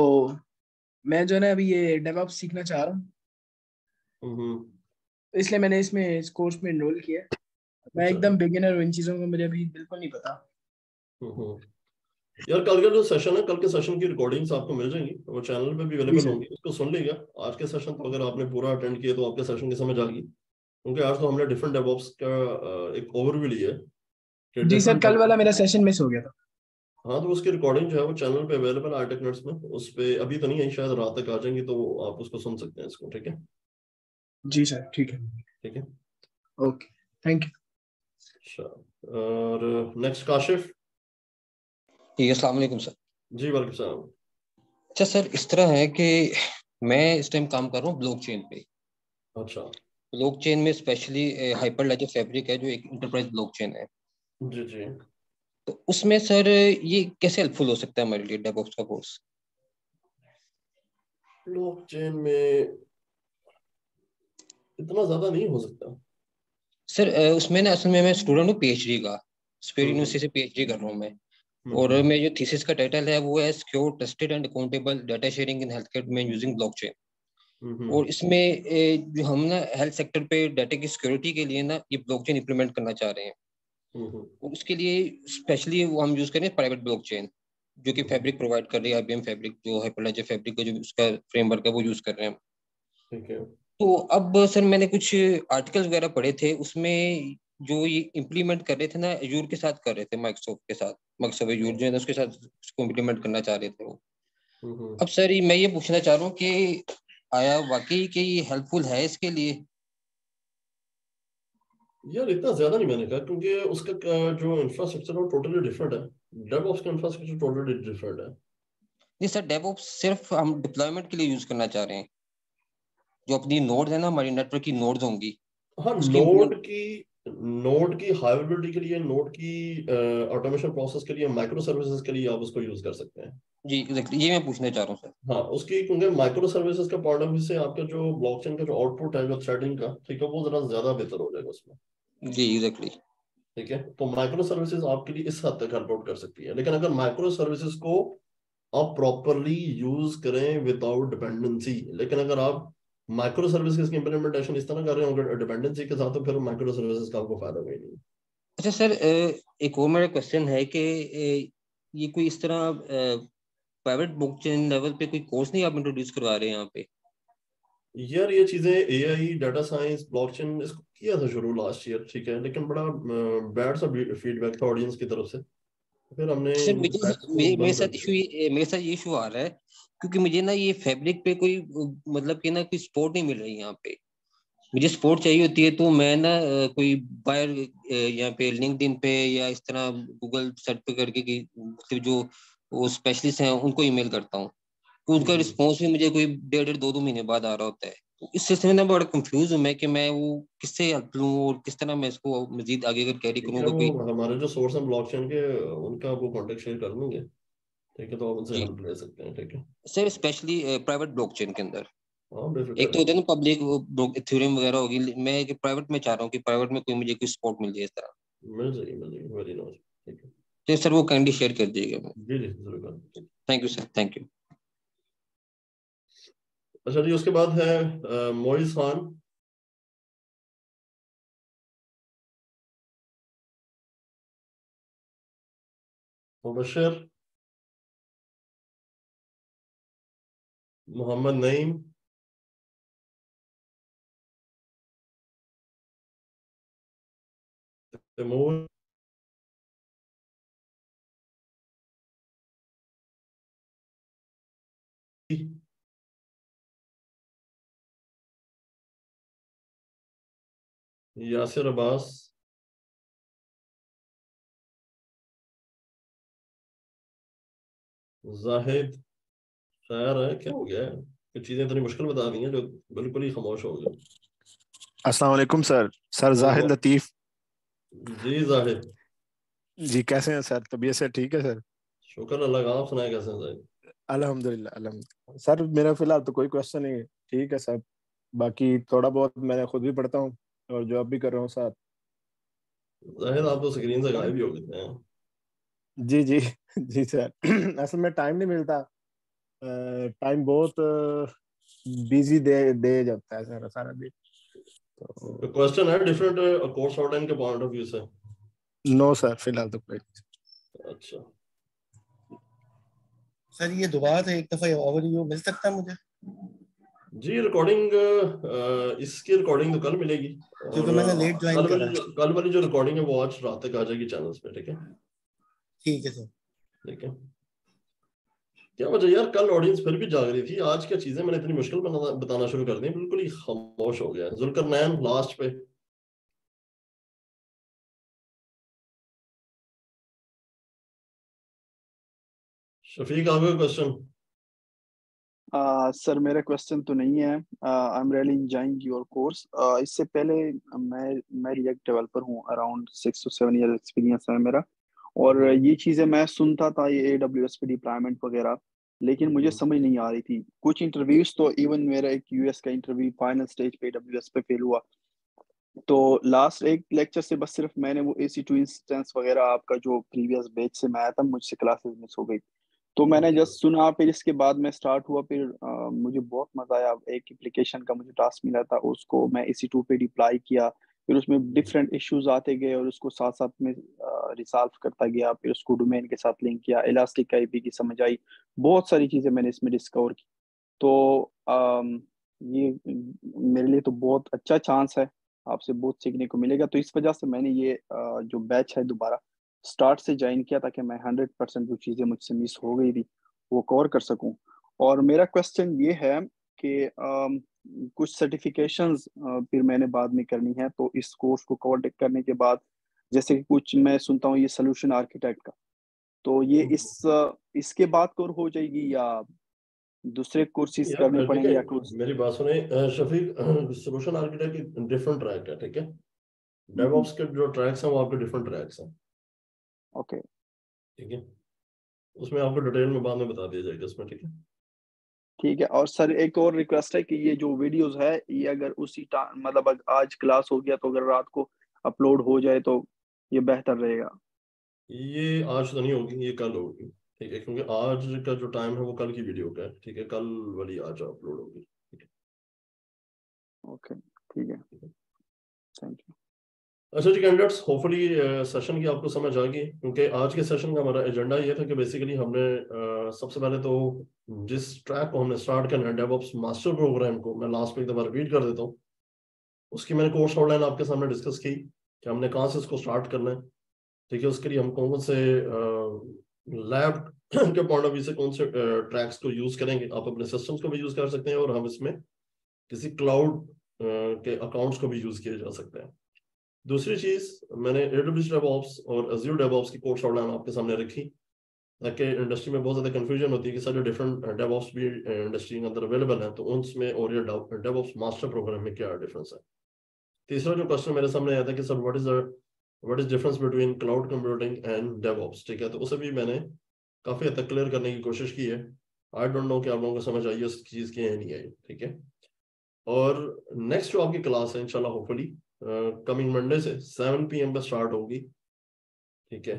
मैं जो है ना अभी ये डेवऑप्स सीखना चाह रहा हूँ, तो इसलिए मैंने इसमें इस कोर्स में एनरोल किया है। मैं अच्छा। एकदम बिगिनर हूँ, इन चीज़ों को मुझे अभी बिल्कुल नहीं पता। यार कल का जो सेशन है, कल के सेशन की रिकॉर्डिंग्स आपको मिल जाएंगी, वो चैनल पे भी जी अवेलेबल सर। होंगी, उसको सुन लीजिएगा। आज के सेशन तो अगर आपने पूरा अटेंड किया तो आपके सेशन की समझ आ गई, क्योंकि आज तो हमने डिफरेंट डेवऑप्स का एक ओवरव्यू लिया है कि जी सर, डिफरेंट। कल वाला मेरा सेशन मिस हो गया था। हाँ, तो उसकी रिकॉर्डिंग जो है वो चैनल पे अवेलेबल है आई टेक नेट्स में, उस पे अभी तो नहीं है, शायद रात तक आ जाएंगी, तो आप उसको सुन सकते हैं इसको, ठीक है। जी सर, ठीक है। ठीक है, ओके, थैंक यू। अच्छा। और नेक्स्ट काशिफ? जी अस्सलाम वालेकुम सर। जी वालेकुम सलाम। अच्छा सर, इस तरह है कि मैं इस टाइम काम कर रहा हूँ ब्लॉकचेन पे। अच्छा। ब्लॉकचेन में स्पेशली हाइपरलेजर फैब्रिक है जो एक इंटरप्राइज ब्लॉकचेन है। जी जी। तो उसमें सर ये कैसे हेल्पफुल हो सकता है हमारे लिए डेवऑप्स का कोर्स? ब्लॉकचेन में इतना ज्यादा नहीं हो सकता सर उसमें ना असल में मैं स्टूडेंट हूँ पीएचडी का, स्पेयर हम्म यूनिवर्सिटी से पीएचडी कर रहा हूँ मैं। और हम्म मेरे जो थीसिस का टाइटल है वो है secure trusted and accountable data sharing in health care में यूजिंग ब्लॉकचेन। हम्म और इसमें जो हम ना हेल्थ सेक्टर पे डाटा की सिक्योरिटी के लिए ना ये ब्लॉकचेन इंप्लीमेंट करना चाह रहे हैं। हम्म और उसके लिए स्पेशली वो हम यूज करें प्राइवेट ब्लॉकचेन। जो कि फैब्रिक प्रोवाइड कर रही है, IBM फैब्रिक, जो हाइपरलेजर फैब्रिक का जो उसका फ्रेमवर्क है वो यूज कर रहे हैं। ठीक है। तो अब सर मैंने कुछ आर्टिकल्स वगैरह पढ़े थे, उसमें जो ये इम्प्लीमेंट कर रहे थे ना एजूर के साथ कर रहे थे, माइक्रोसॉफ्ट के साथ, माइक्रोसॉफ्ट एजूर जो है ना उसके साथ उसको इम्प्लीमेंट करना चाह रहे थे वो। अब सर मैं ये पूछना चाह रहा हूँ कि आया वाकई कि ये हेल्पफुल है इसके लिए? यार इतना ज्यादा नहीं मैंने कहा, क्योंकि उसका जो इंफ्रास्ट्रक्चर है वो टोटली डिफरेंट है। डेवऑप्स का इंफ्रास्ट्रक्चर टोटली डिफरेंट है। नहीं सर, डेवऑप्स सिर्फ हम डिप्लॉयमेंट के लिए यूज करना चाह रहे हैं। जो अपनी नोड्स है ना, हमारी नेटवर्क की नोड्स होंगी हाँ, उसकी implement- नोड की हाइवेबिलिटी के लिए, नोड की ऑटोमेशन प्रोसेस के लिए, माइक्रो सर्विसेज के लिए आप उसको यूज कर सकते हैं। जी एग्जैक्टली, ये मैं पूछना चाह रहा हूँ सर। हाँ, उसकी क्योंकि माइक्रो सर्विसेज का पॉइंट ऑफ व्यू से आपका जो ब्लॉकचेन का जो आउटपुट है, जो थ्रेडिंग का, ठीक है, वो जरा ज्यादा बेहतर हो जाएगा उसमें। जी एग्जैक्टली। ठीक है, तो माइक्रो सर्विसेज आपके लिए इस हद तक हेल्प आउट कर सकती है। लेकिन अगर माइक्रो सर्विसेज को आप प्रॉपरली यूज करें विदाउट डिपेंडेंसी, लेकिन अगर आप माइक्रो सर्विसेज की इंप्लीमेंटेशन इस तरह कर रहे हो डिपेंडेंसी के साथ, तो फिर माइक्रो सर्विसेज का आपको फायदा कोई नहीं। अच्छा सर, एक और मेरा क्वेश्चन है कि ये कोई इस तरह प्राइवेट ब्लॉकचेन लेवल पे कोई कोर्स नहीं आप इंट्रोड्यूस करवा रहे हैं यहाँ पे? यार ये चीजें एआई, डाटा साइंस, ब्लॉकचेन, इसको किया था शुरू लास्ट ईयर, ठीक है, लेकिन बड़ा बैड सा फीडबैक था ऑडियंस की तरफ से, फिर हमने सर इन ट्रैक्स को मेरे बंद कर साथ दिया। मेरे साथ ये इशू आ रहा है, क्योंकि मुझे ना ये फैब्रिक पे कोई मतलब कि ना कोई सपोर्ट नहीं मिल रही यहाँ पे। मुझे सपोर्ट चाहिए होती है तो मैं ना कोई बायर यहाँ पे लिंक्डइन पे या इस तरह गूगल सर्च पे करके कि मतलब जो वो स्पेशलिस्ट हैं उनको ईमेल करता हूँ, तो उनका रिस्पॉन्स भी मुझे कोई 1.5-2 महीने बाद आ रहा होता है। तो इस सिलसिले में बड़ा कंफ्यूज हूँ मैं कि मैं वो किससे हेल्प लूँ और किस तरह मैं इसको मजीद आगे अगर कैरी ठीक है, करूँगा कोई। वो हमारे जो सोर्स हैं ब्लॉकचेन के, उनका वो कॉन्टेक्ट शेयर कर लेंगे, ठीक है, तो आप उनसे जी हेल्प ले सकते हैं। ठीक है, सर, स्पेशली प्राइवेट ब्लॉकचेन के अंदर हाँ बेफिक्र एक तो है। होता है ना पब्लिक इथेरियम वगैरह होगी, मैं प्राइवेट में चाह रहा हूँ कि प्राइवेट में कोई मुझे कोई सपोर्ट मिल जाए इस तरह। मिल जाएगी वेरी नाइस। ठीक है, तो सर वो काइंडली शेयर कर दीजिएगा। जी जी जरूर कर। Thank you sir, thank you. अच्छा जी, उसके बाद है मोइज खान। मुबशर, मोहम्मद नईम, तैमूर, यासिर अब्बास, जाहिद। खैर है, क्या हो गया है? कुछ चीजें इतनी मुश्किल बता दी हैं जो बिल्कुल ही खामोश हो गए। अस्सलाम वालेकुम सर। सर जाहिद लतीफ़। जी जाहिद, जी कैसे हैं सर? तबीयत से ठीक है सर? शुक्र अल्लाह का। आप सुनाए कैसे हैं जाहिद? अल्हम्दुलिल्लाह अल्हम्दुलिल्लाह। सर मेरा फिलहाल तो कोई क्वेश्चन नहीं है, ठीक है सर। बाकी थोड़ा बहुत मैं खुद भी पढ़ता हूँ और जॉब भी कर रहा हूँ साथ। जाहिद, आप तो स्क्रीन से गायब ही हो गए थे। जी जी जी सर असल में टाइम नहीं मिलता। टाइम बहुत बिजी दे दे जाता है सर सारा दिन। तो तो क्वेश्चन है डिफरेंट कोर्स आउटलाइन के पॉइंट ऑफ व्यू से। नो सर, फिलहाल तो कोई नहीं। अच्छा, सर ये दोबारा से एक दफा ओवरव्यू मिल सकता है मुझे? जी रिकॉर्डिंग, इसकी रिकॉर्डिंग तो कल मिलेगी, क्योंकि और मैंने लेट ज्वाइन करा है। कल वाली जो रिकॉर्डिंग है वो आज रात तक आ जाएगी चैनल्स पे। ठीक है, ठीक है सर। ठीक है। क्या वजह यार, कल ऑडियंस फिर भी जाग रही थी, आज क्या चीजें मैंने इतनी मुश्किल बताना शुरू कर दी, बिल्कुल ही खामोश हो गया। जुल्करनैन लास्ट पे। शफीक, आपका क्वेश्चन? सर मेरा क्वेश्चन तो नहीं है। I am really enjoying your course. इससे पहले मैं रिएक्ट डेवलपर हूँ, अराउंड 6 to 7 ईयर एक्सपीरियंस है मेरा। और ये चीज़ें मैं सुनता था, ये AWS पे डिप्लॉयमेंट वगैरह, लेकिन मुझे समझ नहीं आ रही थी। कुछ इंटरव्यूज तो इवन मेरा एक US का इंटरव्यू फाइनल स्टेज पे AWS पे फेल हुआ। तो लास्ट एक लेक्चर से बस सिर्फ मैंने वो AC2 इंस्टेंस वगैरह आपका जो प्रीवियस बैच से मैं आया था, मुझसे क्लासेस मिस हो गई। तो मैंने जस्ट सुना, फिर इसके बाद मैं स्टार्ट हुआ, फिर मुझे बहुत मजा आया। एक एप्लीकेशन का मुझे टास्क मिला था, उसको मैं EC2 पे डिप्लॉय किया। फिर उसमें डिफरेंट इश्यूज आते गए और उसको साथ साथ में रिसॉल्व करता गया, फिर उसको डोमेन के साथ लिंक किया, इलास्टिक आईपी की समझ आई, बहुत सारी चीजें मैंने इसमें डिस्कवर की। तो ये मेरे लिए तो बहुत अच्छा चांस है, आपसे बहुत सीखने को मिलेगा। तो इस वजह से मैंने ये जो बैच है दोबारा स्टार्ट से ज्वाइन किया, ताकि मैं 100% जो चीज़ें मुझसे मिस हो गई थी वो कवर कर सकूं। और मेरा क्वेश्चन ये है कि कुछ सर्टिफिकेशंस फिर मैंने बाद में करनी है, तो इस कोर्स को कवर करने के बाद, जैसे कि कुछ मैं सुनता हूँ ये सोल्यूशन आर्किटेक्ट का, तो ये इसके बाद कवर हो जाएगी या दूसरे कोर्सेज करने यार ठीक पड़ेंगे है, या कोर्स? मेरी बात सुने Shafiq. Solution architect different track है, ठीक है। डेवऑप्स के जो ट्रैक्स हैं वो आपके डिफरेंट ट्रैक्स हैं, ओके ठीक है। उसमें आपको डिटेल में बाद में बता दिया जाएगा इसमें, ठीक है। ठीक है। और सर एक और रिक्वेस्ट है कि ये जो वीडियोस है ये अगर उसी टाइम, मतलब आज क्लास हो गया तो अगर रात को अपलोड हो जाए तो ये बेहतर रहेगा। ये आज तो नहीं होगी, ये कल होगी, ठीक है, क्योंकि आज का जो टाइम है वो कल की वीडियो का है, ठीक है। कल वाली आज अपलोड होगी, ठीक है। ओके ठीक है, थैंक यू। अच्छा जी कैंडिडेट्स, होपफुली सेशन की आपको समझ आ गई, क्योंकि आज के सेशन का हमारा एजेंडा ये था कि बेसिकली हमने सबसे पहले तो जिस ट्रैक को हमने स्टार्ट करना है डेवऑप्स मास्टर प्रोग्राम को, मैं लास्ट में एक दफा रिपीट कर देता हूँ। उसकी मैंने कोर्स आउटलाइन आपके सामने डिस्कस की कि हमने कहाँ से इसको स्टार्ट करना है, ठीक है। उसके लिए हम कौन से लैब के पॉइंट ऑफ व्यू से कौन से ट्रैक्स को यूज करेंगे। आप अपने सिस्टम्स को भी यूज कर सकते हैं और हम इसमें किसी क्लाउड के अकाउंट्स को भी यूज किए जा सकते हैं। दूसरी चीज, मैंने AWS DevOps और Azure DevOps की कोर्स आउटलाइन आपके सामने रखी, ताकि इंडस्ट्री में बहुत ज्यादा कंफ्यूजन होती है कि सारे डिफरेंट DevOps भी इंडस्ट्री के अंदर अवेलेबल हैं, तो उनमें और ये DevOps मास्टर प्रोग्राम में क्या डिफरेंस है। तीसरा जो क्वेश्चन मेरे सामने आया था कि sir what is difference between cloud computing and DevOps, ठीक है। तो उसे भी मैंने काफी हद तक क्लियर करने की कोशिश की है। आई डोंट नो कि आप लोगों को समझ आई है उस चीज की या नहीं आई, ठीक है। और नेक्स्ट जो आपकी क्लास है इंशाल्लाह होपफुली कमिंग मंडे से 7 PM पे स्टार्ट होगी, ठीक है।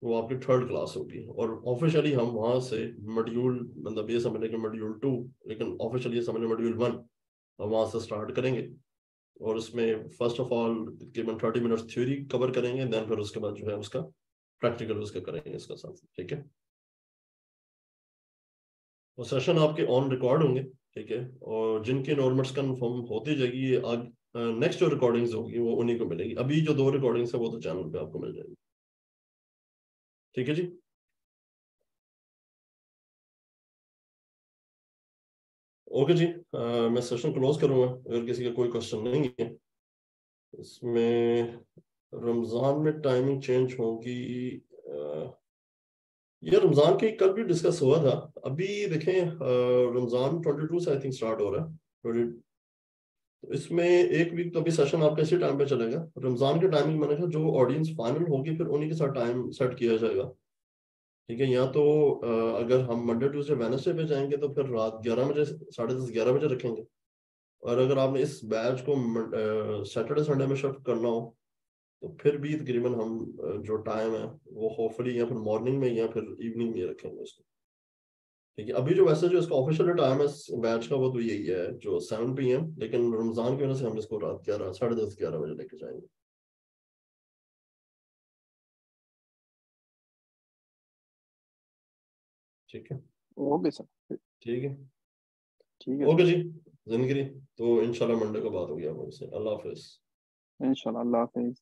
वो आपकी थर्ड क्लास होगी और ऑफिशियली हम वहां से मॉड्यूल, मतलब ये समझ लें कि मॉड्यूल 2, लेकिन ऑफिशियली ये समझ लें मॉड्यूल 1 हम वहां से स्टार्ट करेंगे। और उसमें फर्स्ट ऑफ ऑल तकरीबन 30 मिनट्स थ्योरी कवर करेंगे, देन फिर उसके बाद जो है उसका प्रैक्टिकल उसका करेंगे इसका साथ, ठीक है। वो सेशन आपके ऑन रिकॉर्ड होंगे, ठीक है। और जिनकी नॉर्मल्स कंफर्म होती जाएगी, ये नेक्स्ट जो रिकॉर्डिंग्स होगी वो उन्हीं को मिलेगी। अभी जो 2 रिकॉर्डिंग्स है वो तो चैनल पे आपको मिल जाएगी, ठीक है जी। ओके जी, मैं सेशन क्लोज करूंगा अगर किसी का कोई क्वेश्चन नहीं है। इसमें रमजान में टाइमिंग चेंज होगी, ये रमजान के कल भी डिस्कस हुआ था। अभी देखें रमजान 22 से आई थिंक स्टार्ट हो रहा है। तो इसमें एक वीक तो अभी सेशन आपका इसी टाइम पे चलेगा। रमजान के टाइमिंग मैंने कहा जो ऑडियंस फाइनल होगी फिर उन्हीं के साथ टाइम सेट किया जाएगा, ठीक है। या तो अगर हम मंडे ट्यूसडे वेडनेसडे पे जाएंगे तो फिर रात 11 बजे, 10:30 11 बजे रखेंगे। और अगर आपने इस बैच को सैटरडे संडे में शिफ्ट करना हो तो फिर भी तकरीबन हम जो टाइम है वो होपफुली या फिर मॉर्निंग में या फिर इवनिंग में रखेंगे उसको, ठीक है। अभी जो वैसे जो इसका ऑफिशियल टाइम है बैच का वो तो यही है जो 7 PM, लेकिन रमजान की वजह से हम इसको रात 11, 10:30 11 बजे लेके जाएंगे, ठीक है। ओके सर, ठीक है, ठीक है ओके सर, जी। जिंदगी तो इंशाल्लाह मंडे को बात होगी आप लोगों से। अल्लाह हाफिज। इंशाल्लाह, अल्लाह हाफिज।